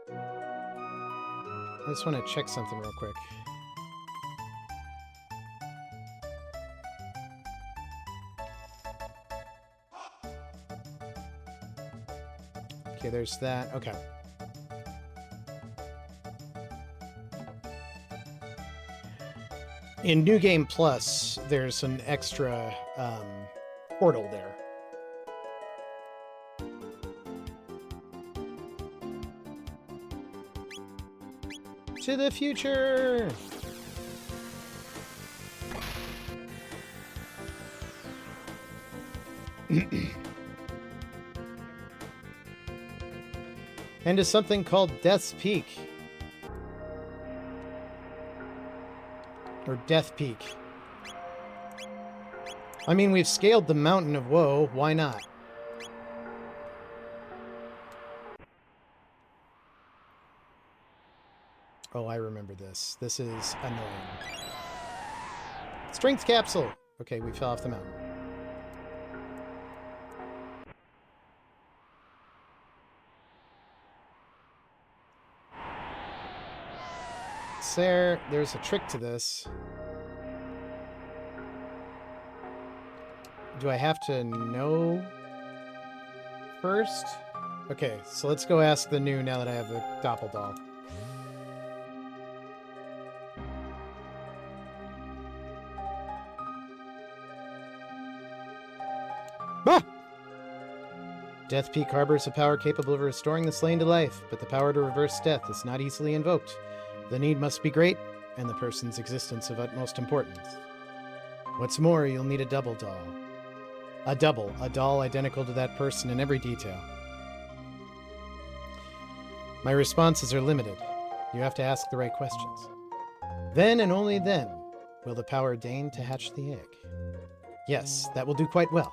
I just want to check something real quick. Okay, there's that. Okay. In New Game Plus, there's an extra portal there. To the future! And to something called Death's Peak. Or Death Peak. I mean, we've scaled the Mountain of Woe. Why not? Oh, I remember this. This is annoying. Strength capsule! Okay, we fell off the mountain. There's a trick to this. Do I have to know first? Okay, so let's go ask the new now that I have the Doppeldoll. Ah! Death Peak harbors a power capable of restoring the slain to life, but the power to reverse death is not easily invoked. The need must be great, and the person's existence of utmost importance. What's more, you'll need a double doll. A doll identical to that person in every detail. My responses are limited. You have to ask the right questions. Then and only then will the power deign to hatch the egg. Yes, that will do quite well.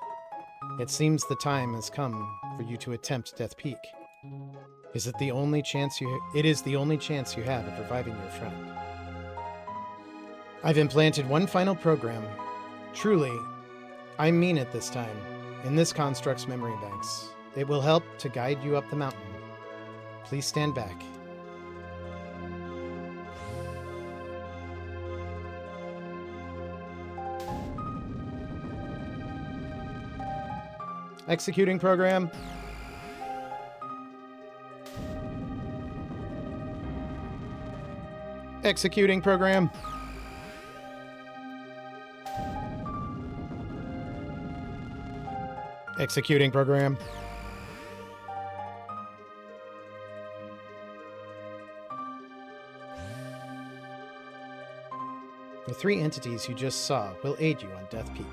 It seems the time has come for you to attempt Death Peak. It is the only chance you have of reviving your friend. I've implanted one final program. Truly, I mean it this time, in this construct's memory banks. It will help to guide you up the mountain. Please stand back. Executing program. Executing program. Executing program. The three entities you just saw will aid you on Death Peak.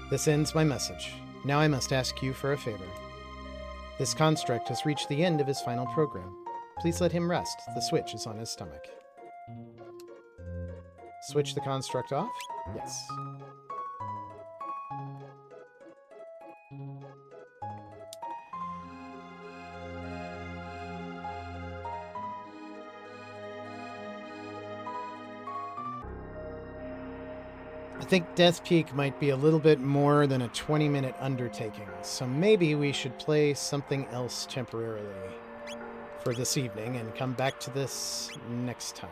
This ends my message. Now I must ask you for a favor. This construct has reached the end of his final program. Please let him rest. The switch is on his stomach. Switch the construct off? Yes. I think Death Peak might be a little bit more than a 20-minute undertaking, so maybe we should play something else temporarily for this evening and come back to this next time.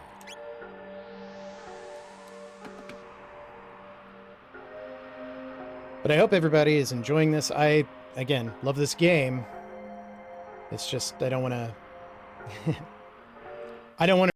But I hope everybody is enjoying this. I, again, love this game. It's just, I don't want to... I don't want to...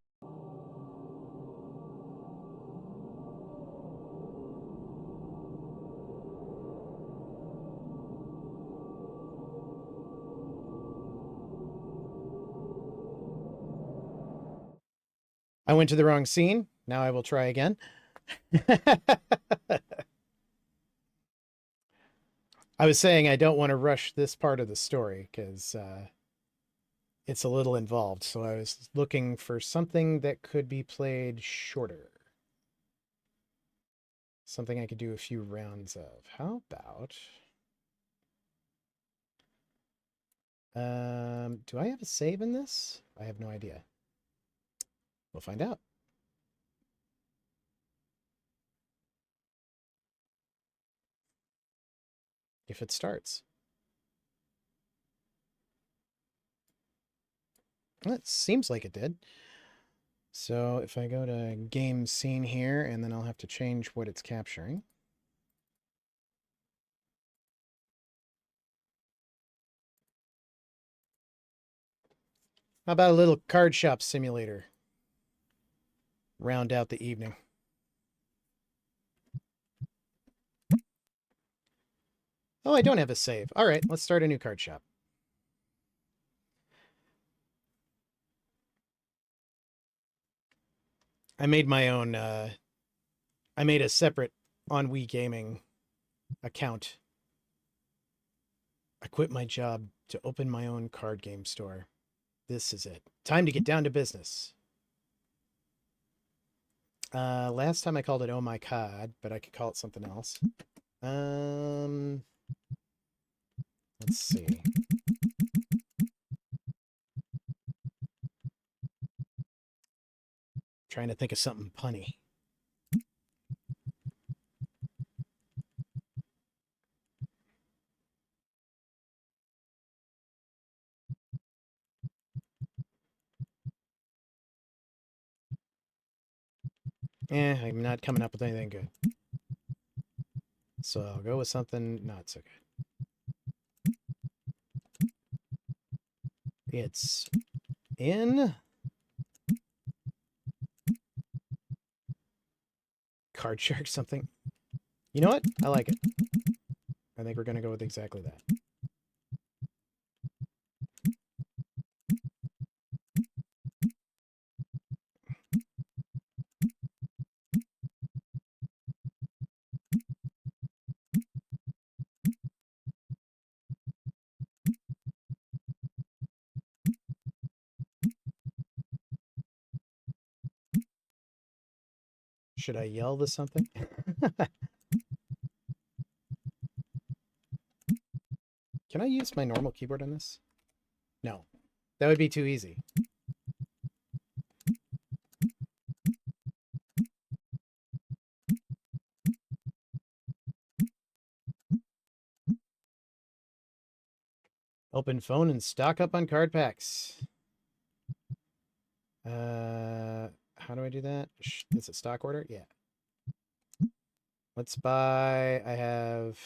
I went to the wrong scene. Now I will try again. I was saying I don't want to rush this part of the story because it's a little involved. So I was looking for something that could be played shorter. Something I could do a few rounds of. How about... do I have a save in this? I have no idea. We'll find out. If it starts. Well, it seems like it did. So if I go to game scene here, and then I'll have to change what it's capturing. How about a little card shop simulator? Round out the evening. Oh, I don't have a save. All right, let's start a new card shop. I made my own, I made a separate on Wii Gaming account. I quit my job to open my own card game store. This is it. Time to get down to business. Last time I called it Oh My God, but I could call it something else. Let's see. Trying to think of something punny. I'm not coming up with anything good. So I'll go with something not so good. It's in Card Shark something. You know what? I like it. I think we're going to go with exactly that. Should I yell this something? Can I use my normal keyboard on this? No. That would be too easy. Open phone and stock up on card packs. How do I do that? Is it stock order? Yeah. Let's buy... I have...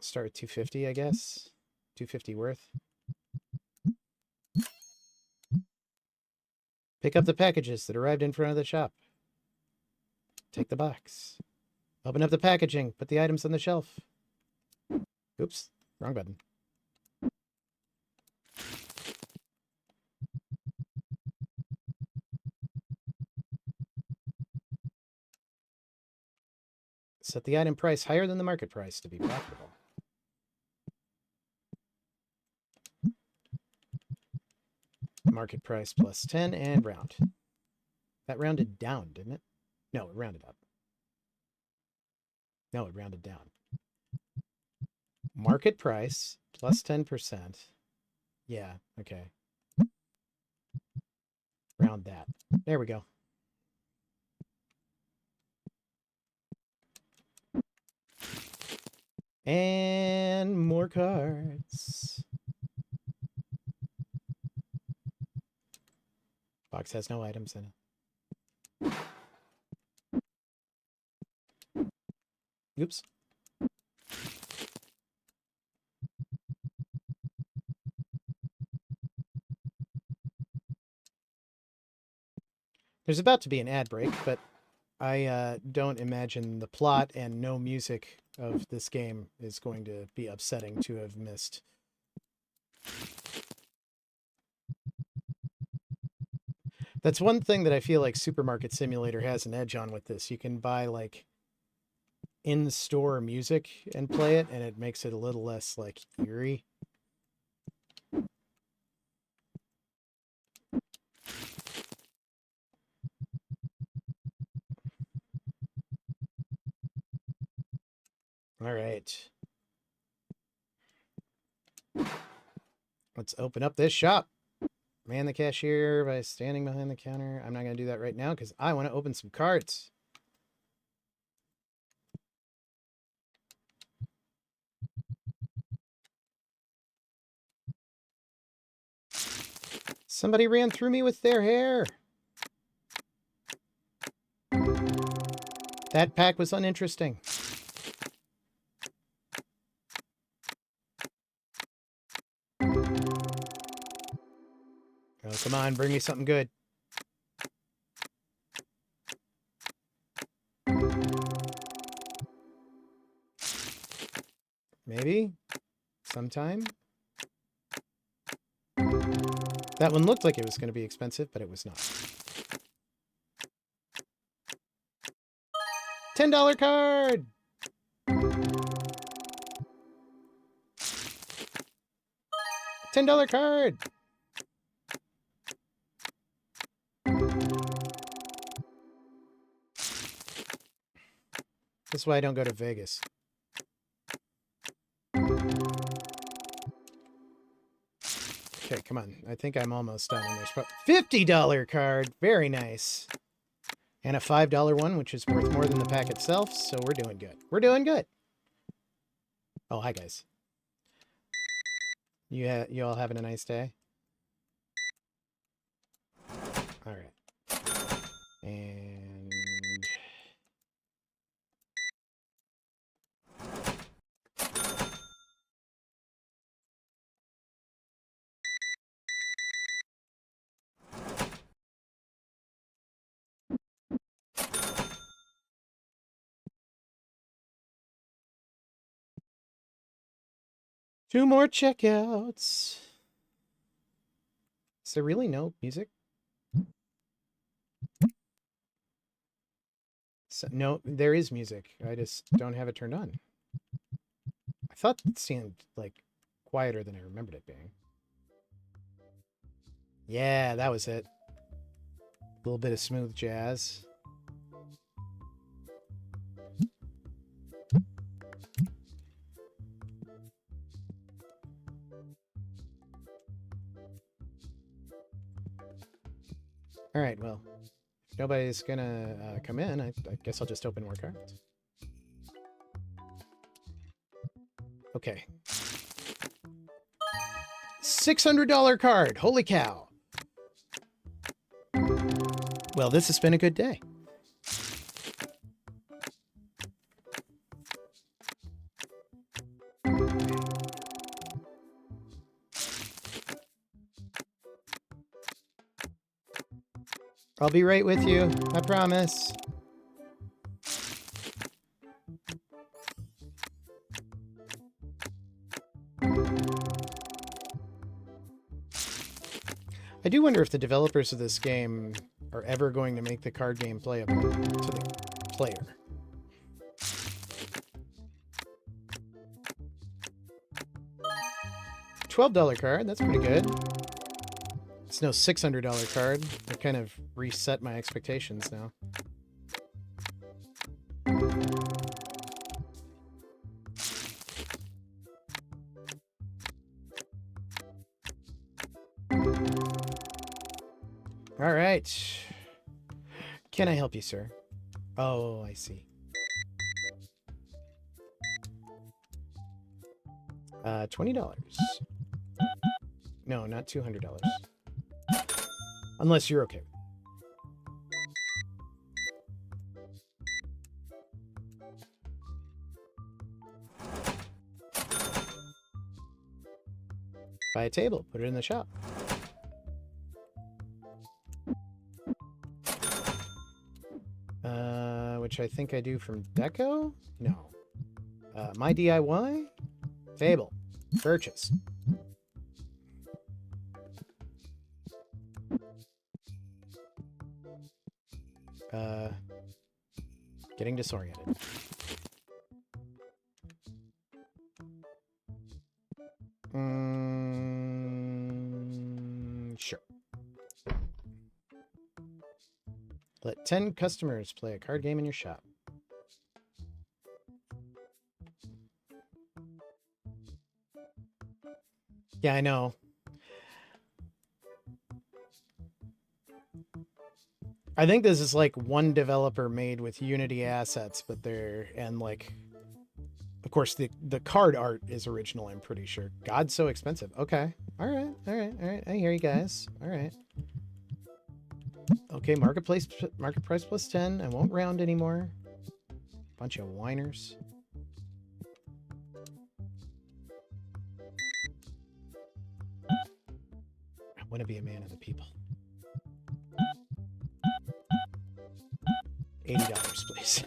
Start with 250, I guess. 250 worth. Pick up the packages that arrived in front of the shop. Take the box. Open up the packaging. Put the items on the shelf. Oops. Wrong button. Set the item price higher than the market price to be profitable. Market price plus 10 and round. That rounded down, didn't it? No, it rounded up. No, it rounded down. Market price plus 10%. Yeah, okay. Round found that. There we go. And more cards. Box has no items in it. Oops. There's about to be an ad break, but I don't imagine the plot and no music of this game is going to be upsetting to have missed. That's one thing that I feel like Supermarket Simulator has an edge on with this. You can buy, like, in-store music and play it, and it makes it a little less, like, eerie. All right. Let's open up this shop. Man the cashier by standing behind the counter. I'm not going to do that right now because I want to open some cards. Somebody ran through me with their hair. That pack was uninteresting. Oh, come on, bring me something good. Maybe? Sometime? That one looked like it was going to be expensive, but it was not. $10 card! $10 card! This is why I don't go to Vegas. Okay, come on. I think I'm almost done. And there's $50 card. Very nice. And a $5 one, which is worth more than the pack itself. So we're doing good. We're doing good. Oh, hi, guys. You all having a nice day? All right. And... two more checkouts. Is there really no music? So, no, there is music. I just don't have it turned on. I thought it seemed, like, quieter than I remembered it being. Yeah, that was it. A little bit of smooth jazz. All right, well, if nobody's gonna come in, I guess I'll just open more cards. Okay. $600 card. Holy cow. Well, this has been a good day. I'll be right with you. I promise. I do wonder if the developers of this game are ever going to make the card game playable to the player. $12 card, that's pretty good. It's no $600 card. I kind of reset my expectations now. All right. Can I help you, sir? Oh, I see. $20. No, not $200. Unless you're okay with it. Buy a table, put it in the shop. Which I think I do from Deco? No. My DIY? Table. Purchase. Getting disoriented. Sure. Let 10 customers play a card game in your shop. Yeah, I know. I think this is like one developer made with Unity assets, but they're, and like, of course, the card art is original, I'm pretty sure. God's so expensive. Okay. All right. I hear you guys. All right. Okay, market price plus 10. I won't round anymore. Bunch of whiners. I want to be a man of the people. $80, please.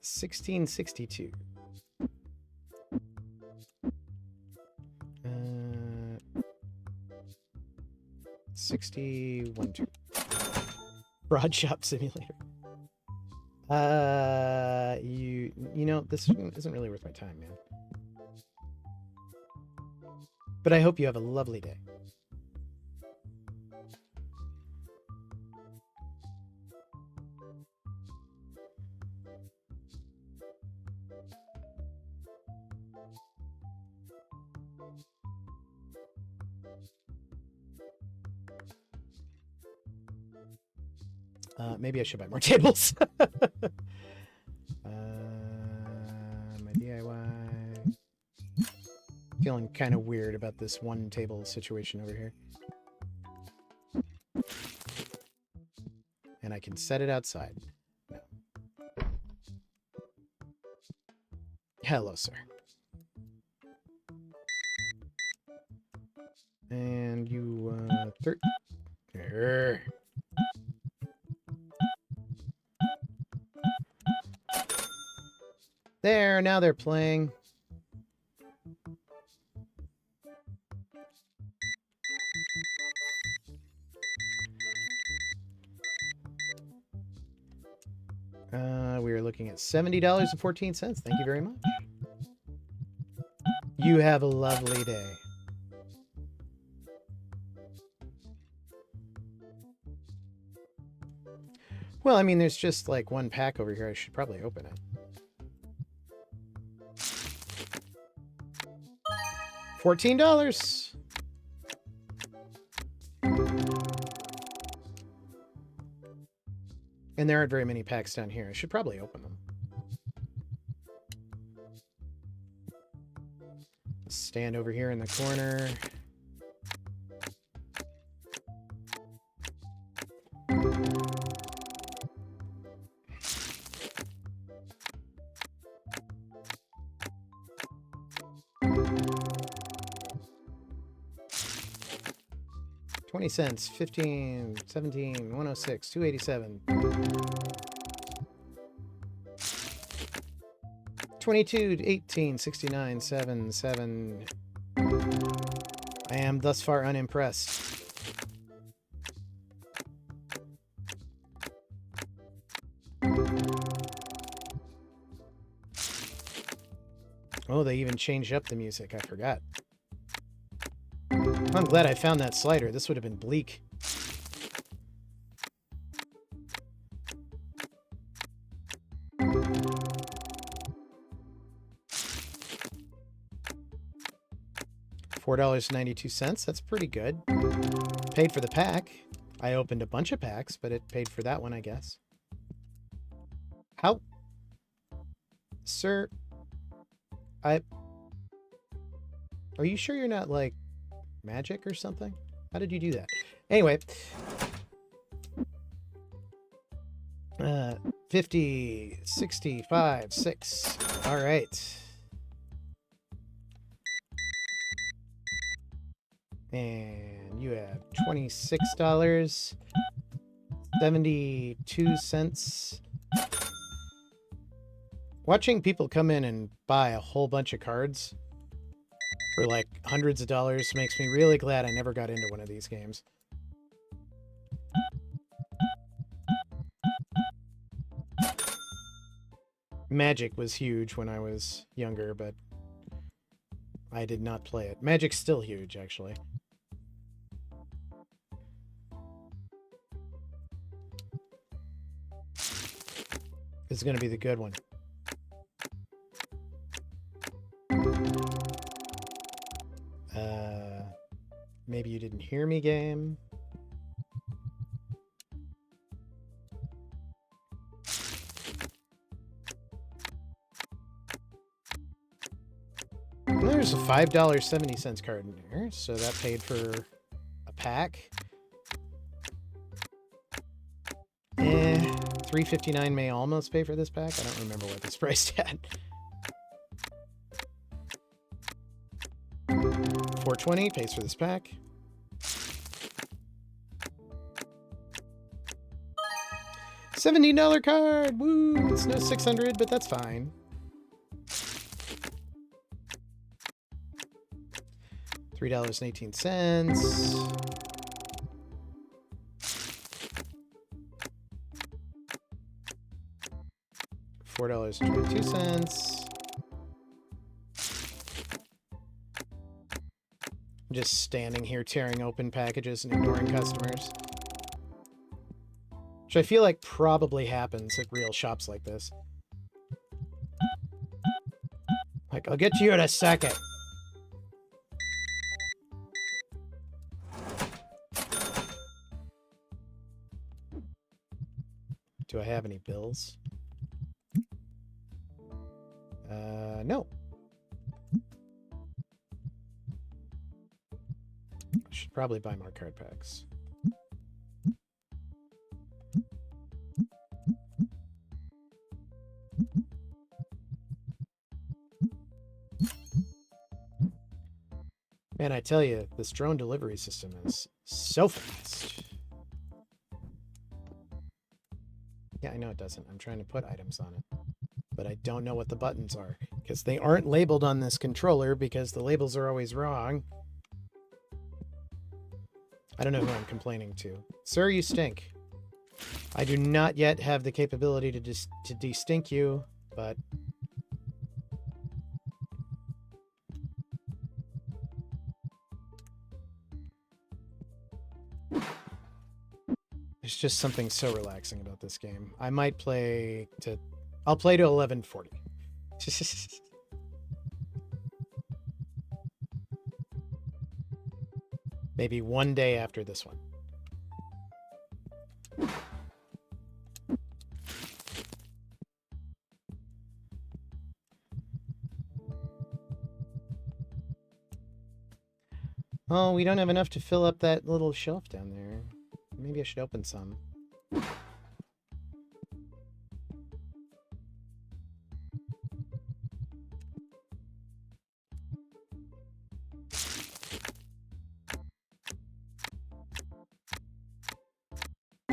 $16.62. 61.2. Broad Shop Simulator. You know, this isn't really worth my time, man. But I hope you have a lovely day. Maybe I should buy more tables. My DIY. Feeling kind of weird about this one table situation over here. And I can set it outside. No. Hello, sir. And you, There, now they're playing. We are looking at $70.14. Thank you very much. You have a lovely day. Well, I mean, there's just like one pack over here. I should probably open it. $14. And there aren't very many packs down here. I should probably open them. Stand over here in the corner. $0.20, 15, 17, 106, 287. 22, 18, 69, 7, 7. I am thus far unimpressed. Oh, they even changed up the music. I forgot. I'm glad I found that slider. This would have been bleak. $4.92. That's pretty good. Paid for the pack. I opened a bunch of packs, but it paid for that one, I guess. How? Sir, are you sure you're not, like, magic or something? How did you do that? Anyway. 50, 65, 6. All right. And you have $26, 72 cents. Watching people come in and buy a whole bunch of cards for like hundreds of dollars makes me really glad I never got into one of these games. Magic was huge when I was younger, but I did not play it. Magic's still huge, actually. This is going to be the good one. Maybe you didn't hear me, game. There's a $5.70 card in there, so that paid for a pack. $3.59 may almost pay for this pack. I don't remember what this priced at. $4.20 pays for this pack. $17 card. Woo! It's no 600, but that's fine. $3.18. $4.22. I'm just standing here tearing open packages and ignoring customers. Which I feel like probably happens at real shops like this. Like, I'll get to you in a second. Do I have any bills? No. I should probably buy more card packs. Man, I tell you, this drone delivery system is so fast. Yeah, I know it doesn't. I'm trying to put items on it. But I don't know what the buttons are, because they aren't labeled on this controller, because the labels are always wrong. I don't know who I'm complaining to. Sir, you stink. I do not yet have the capability to de-stink you, but... there's just something so relaxing about this game. I might play to... I'll play to 1140. Maybe one day after this one. Oh, we don't have enough to fill up that little shelf down there. Maybe I should open some.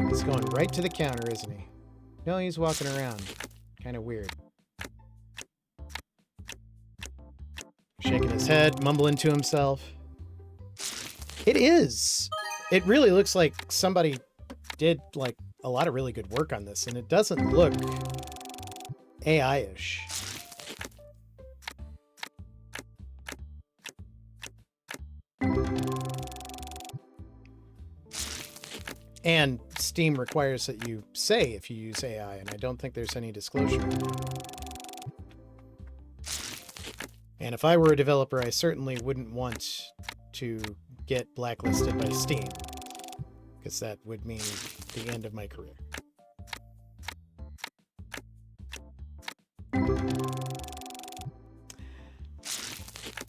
He's going right to the counter, isn't he? No, he's walking around. Kind of weird. Shaking his head, mumbling to himself. It is! It really looks like somebody did, like, a lot of really good work on this, and it doesn't look AI-ish. And Steam requires that you say if you use AI, and I don't think there's any disclosure. And if I were a developer, I certainly wouldn't want to get blacklisted by Steam, because that would mean the end of my career.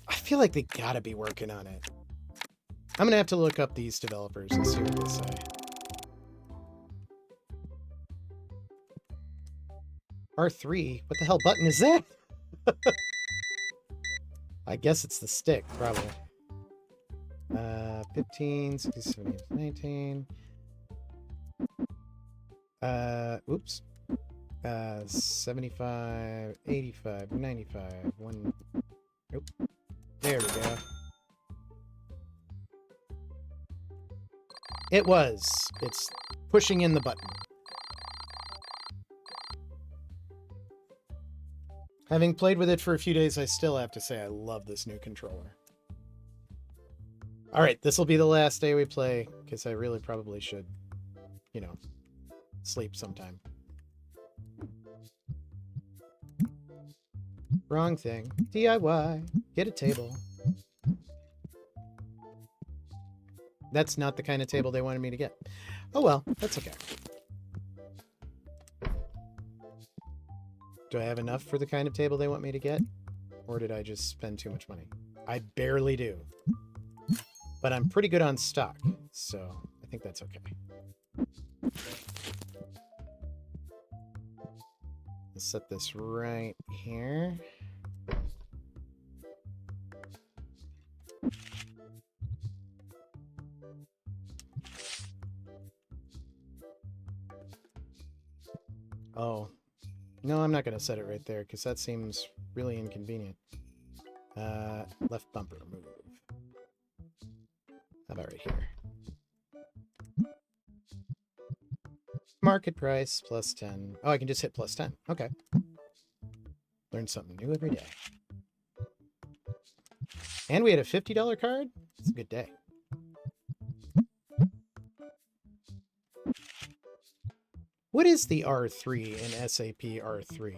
I feel like they gotta be working on it. I'm gonna have to look up these developers and see what they say. R3? What the hell button is that? I guess it's the stick, probably. 15, 16, 17, 19. Oops. 75, 85, 95, 1. Nope. There we go. It was. It's pushing in the button. Having played with it for a few days, I still have to say I love this new controller. Alright, this will be the last day we play, because I really probably should, you know, sleep sometime. Wrong thing. DIY. Get a table. That's not the kind of table they wanted me to get. Oh well, that's okay. Do I have enough for the kind of table they want me to get? Or did I just spend too much money? I barely do. But I'm pretty good on stock, so I think that's okay. Let's set this right here. Oh. No, I'm not going to set it right there, because that seems really inconvenient. Left bumper, move. How about right here? Market price, plus 10. Oh, I can just hit plus 10. Okay. Learn something new every day. And we had a $50 card? It's a good day. What is the R3 in SAP R3?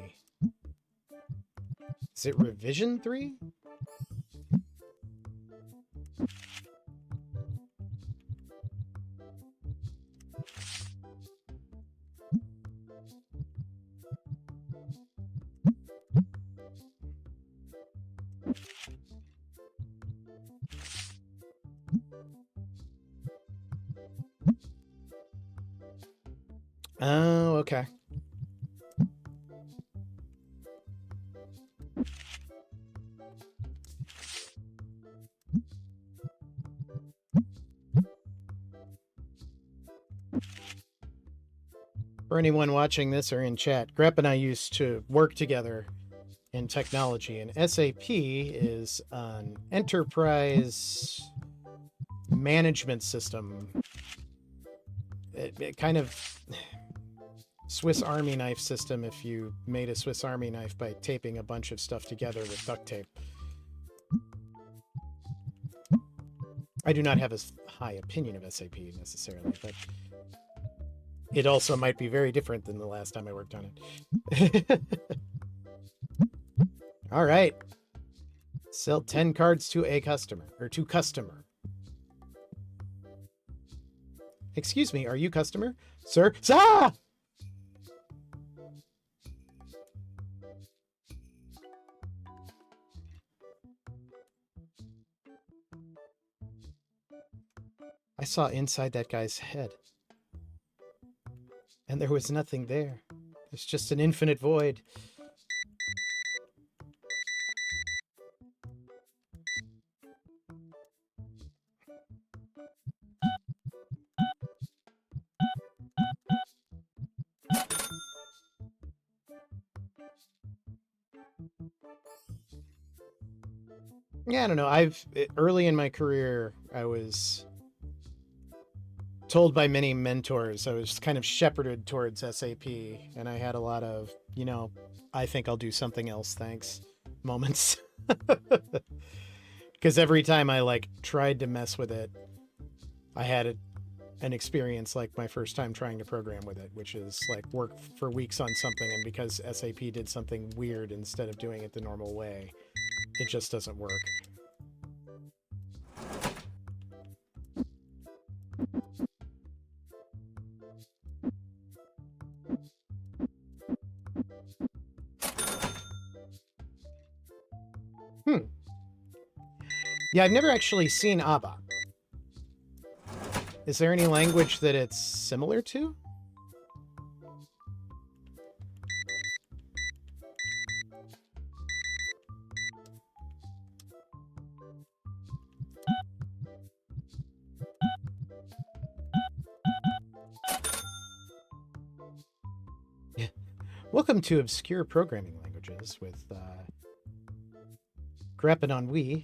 Is it revision 3? Oh, okay. For anyone watching this or in chat, Grep and I used to work together in technology, and SAP is an enterprise management system. It kind of Swiss Army knife system if you made a Swiss Army knife by taping a bunch of stuff together with duct tape. I do not have a high opinion of SAP necessarily, but it also might be very different than the last time I worked on it. All right. Sell 10 cards to a customer, or to customer. Excuse me, are you customer? Sir? Ah! I saw inside that guy's head. And there was nothing there. It's just an infinite void. Yeah, I don't know. Early in my career, I was told by many mentors, I was kind of shepherded towards SAP, and I had a lot of, you know, I think I'll do something else, thanks, moments. Because every time I, like, tried to mess with it, I had an experience like my first time trying to program with it, which is, like, work for weeks on something, and because SAP did something weird instead of doing it the normal way, it just doesn't work. Yeah, I've never actually seen ABAP. Is there any language that it's similar to? Yeah. Welcome to Obscure Programming Languages with Grappin' on Wii.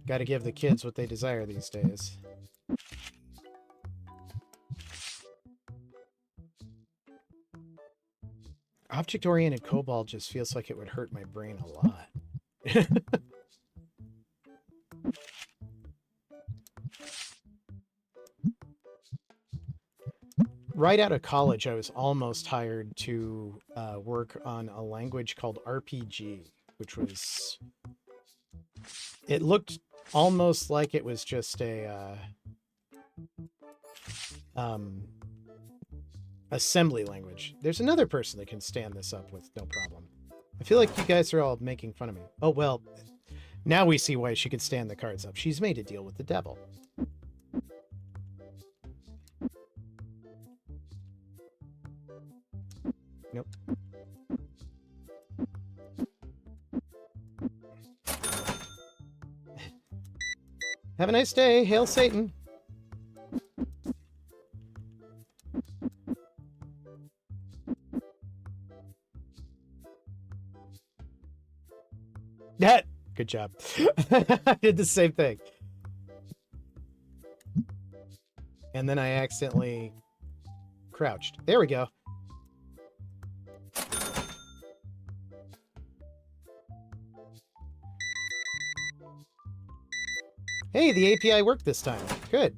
Gotta give the kids what they desire these days. Object-oriented COBOL just feels like it would hurt my brain a lot. Right out of college, I was almost hired to work on a language called RPG, which was... It looked almost like it was just a assembly language. There's another person that can stand this up with no problem. I feel like you guys are all making fun of me. Oh, well, now we see why she could stand the cards up. She's made a deal with the devil. Nope. Have a nice day. Hail Satan. Yeah, good job. I did the same thing. And then I accidentally crouched. There we go. Hey, the API worked this time. Good.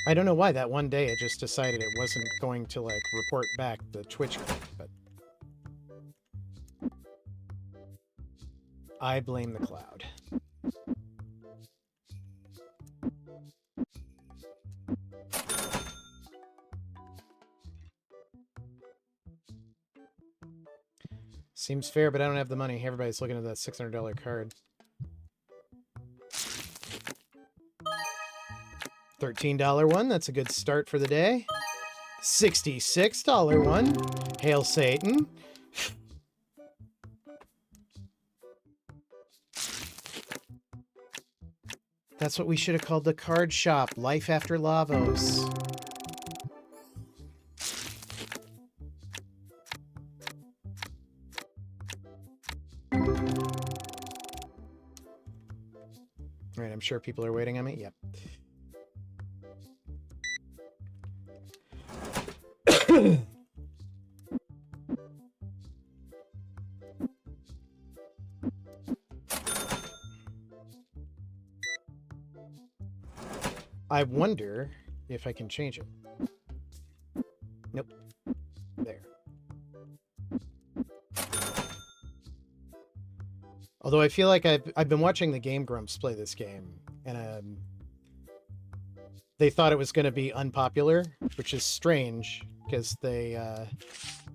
I don't know why that one day it just decided it wasn't going to, like, report back the Twitch clip, but... I blame the cloud. Seems fair, but I don't have the money. Everybody's looking at that $600 card. $13 one, that's a good start for the day. $66 one. Hail Satan. That's what we should have called the card shop. Life after Lavos. Alright, I'm sure people are waiting on me. Yep. I wonder if I can change it. Nope. There. Although I feel like I've been watching the Game Grumps play this game, and they thought it was going to be unpopular, which is strange, because they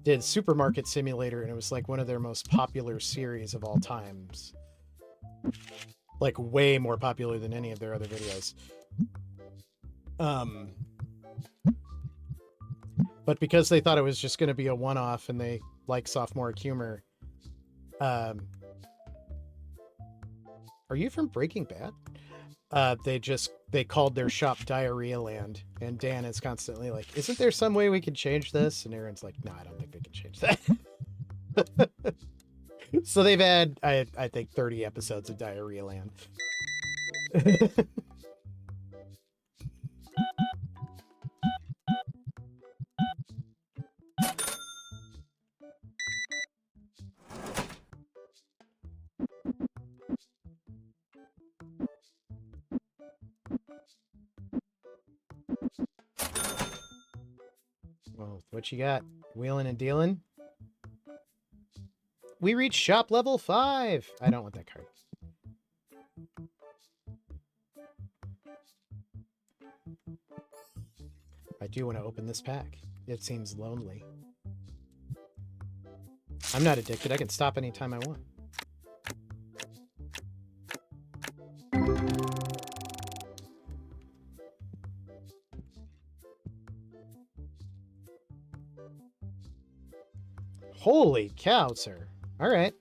did Supermarket Simulator, and it was like one of their most popular series of all times. Like, way more popular than any of their other videos. But because they thought it was just going to be a one-off, and they like sophomoric humor... are you from Breaking Bad? They called their shop Diarrhea Land, and Dan is constantly like, isn't there some way we can change this? And Aaron's like, no, I don't think they can change that. So they've had, I think, 30 episodes of Diarrhea Land. Well, what you got? Wheeling and dealing? We reached shop level 5! I don't want that card. I do want to open this pack. It seems lonely. I'm not addicted. I can stop anytime I want. Holy cow, sir. Alright.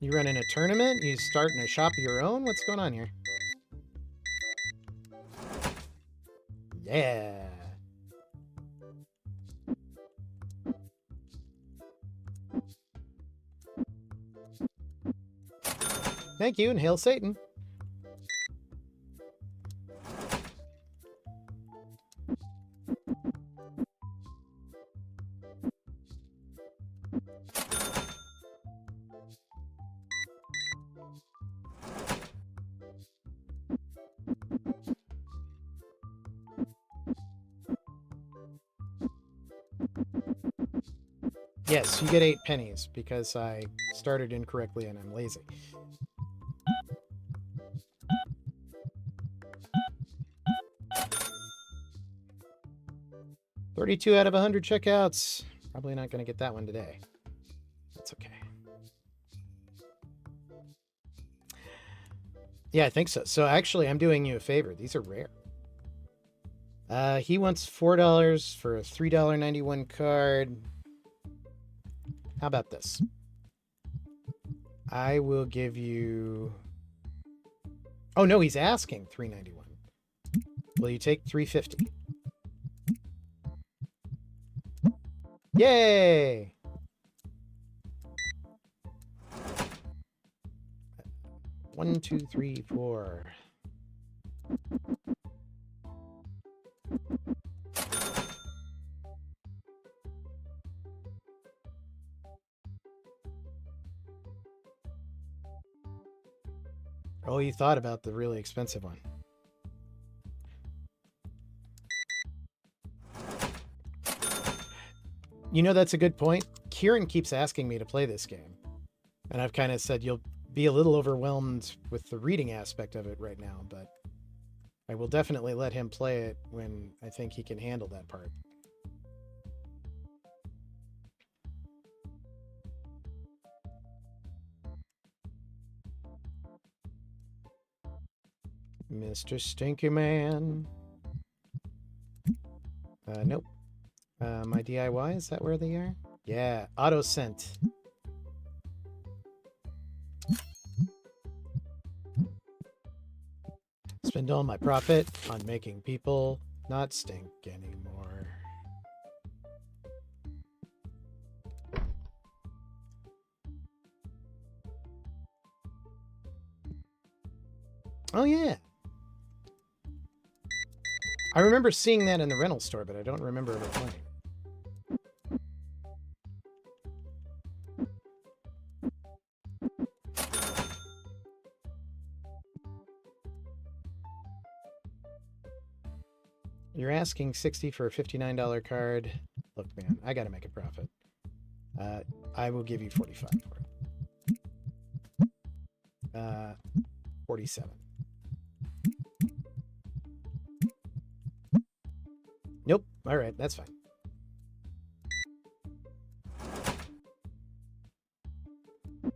You running a tournament? You starting a shop of your own? What's going on here? Yeah. Thank you, and hail Satan. Yes, you get 8 pennies because I started incorrectly and I'm lazy. $32 out of 100 checkouts. Probably not going to get that one today. That's okay. Yeah, I think so. So actually, I'm doing you a favor. These are rare. He wants $4 for a $3.91 card. How about this? I will give you... Oh, no, he's asking $3.91. Will you take $3.50? Yay! One, two, three, four. Oh, you thought about the really expensive one. You know, that's a good point. Kieran keeps asking me to play this game. And I've kind of said you'll be a little overwhelmed with the reading aspect of it right now, but I will definitely let him play it when I think he can handle that part. Mr. Stinky Man. Nope. My DIY, is that where they are? Yeah, auto scent. Spend all my profit on making people not stink anymore. Oh, yeah. I remember seeing that in the rental store, but I don't remember ever playing. You're asking $60 for a $59 card. Look, man, I gotta make a profit. I will give you $45 for it. $47. Nope. All right, that's fine.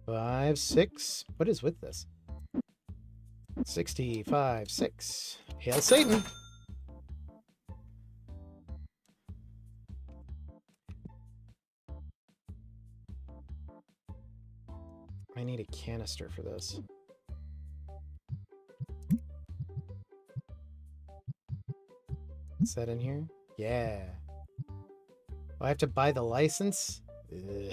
$5, $6. What is with this? 65, $6. Hail Satan! I need a canister for this. Is that in here? Yeah. Oh, I have to buy the license? Ugh.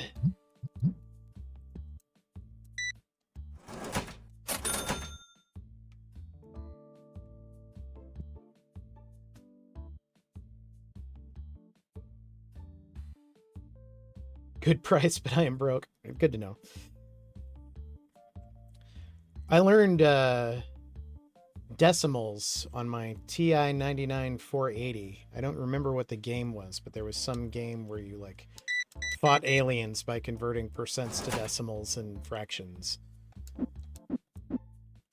Good price, but I am broke. Good to know. I learned decimals on my TI 99 480. I don't remember what the game was, but there was some game where you like fought aliens by converting percents to decimals and fractions.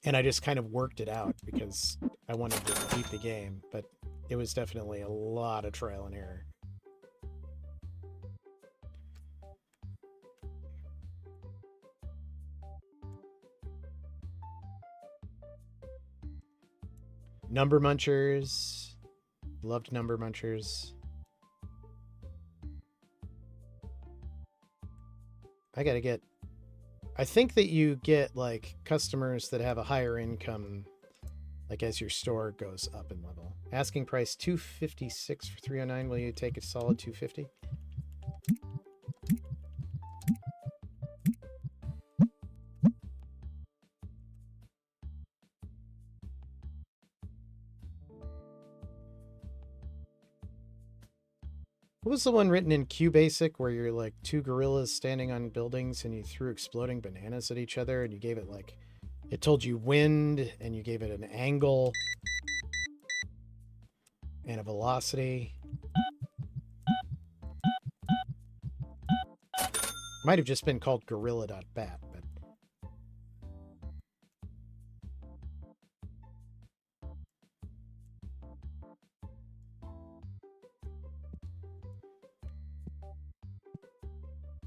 And I just kind of worked it out because I wanted to beat the game, but it was definitely a lot of trial and error. Number Munchers. Loved Number Munchers. I think that you get like customers that have a higher income, like as your store goes up in level. Asking price $256 for 309. Will you take a solid $250? What was the one written in QBasic where you're like two gorillas standing on buildings and you threw exploding bananas at each other and you gave it like, it told you wind and you gave it an angle and a velocity. Might have just been called gorilla.bat, but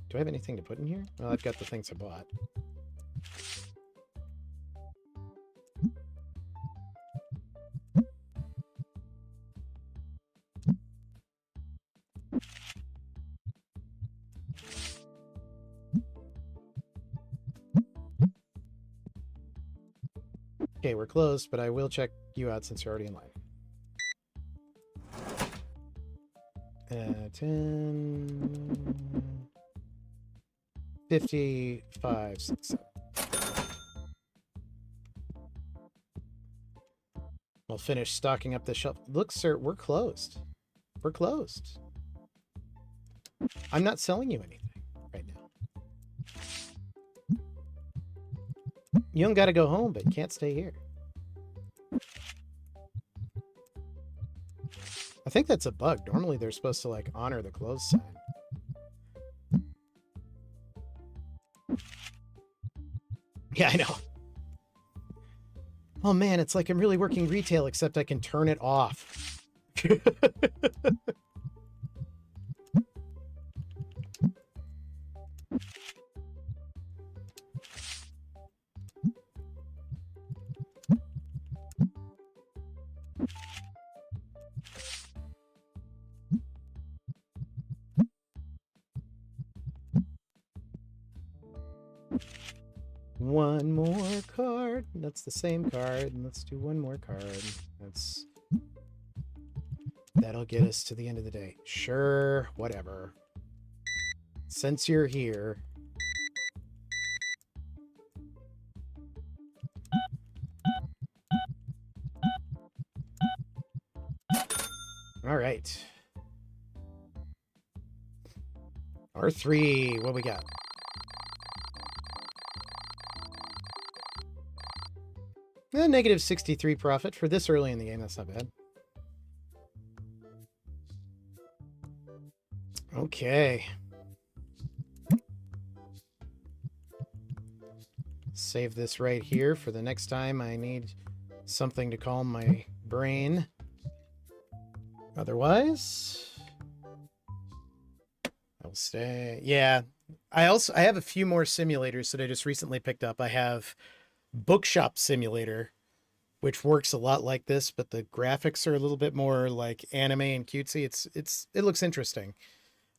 do I have anything to put in here? Well, I've got the things I bought. Okay, we're closed, but I will check you out since you're already in line. 10... 55, 6, 7. We'll finish stocking up the shelf. Look, sir, we're closed. We're closed. I'm not selling you anything right now. You don't got to go home, but you can't stay here. I think that's a bug. Normally they're supposed to like honor the close sign. Yeah, I know. Oh man, it's like I'm really working retail, except I can turn it off. One more card. That's the same card. And let's do one more card. That'll get us to the end of the day. Sure, whatever. Since you're here. All right. R3, what we got? Negative 63 profit for this early in the game. That's not bad. Okay. Save this right here for the next time I need something to calm my brain. Otherwise, I'll stay. Yeah. I have a few more simulators that I just recently picked up. I have Bookshop Simulator, which works a lot like this, but the graphics are a little bit more like anime and cutesy. It looks interesting.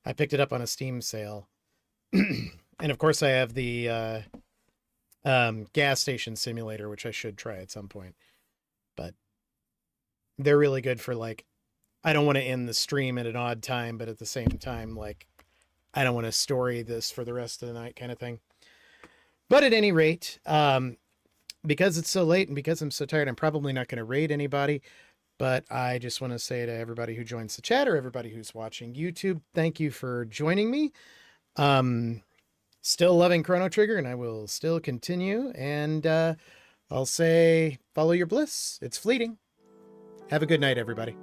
I picked it up on a Steam sale. And of course I have the gas station simulator, which I should try at some point. But they're really good for like, I don't want to end the stream at an odd time, but at the same time, like, I don't want to story this for the rest of the night kind of thing. But at any rate, because it's so late and because I'm so tired, I'm probably not going to raid anybody, but I just want to say to everybody who joins the chat or everybody who's watching YouTube, thank you for joining me. Still loving Chrono Trigger, and I will still continue. And I'll say follow your bliss. It's fleeting. Have a good night, everybody.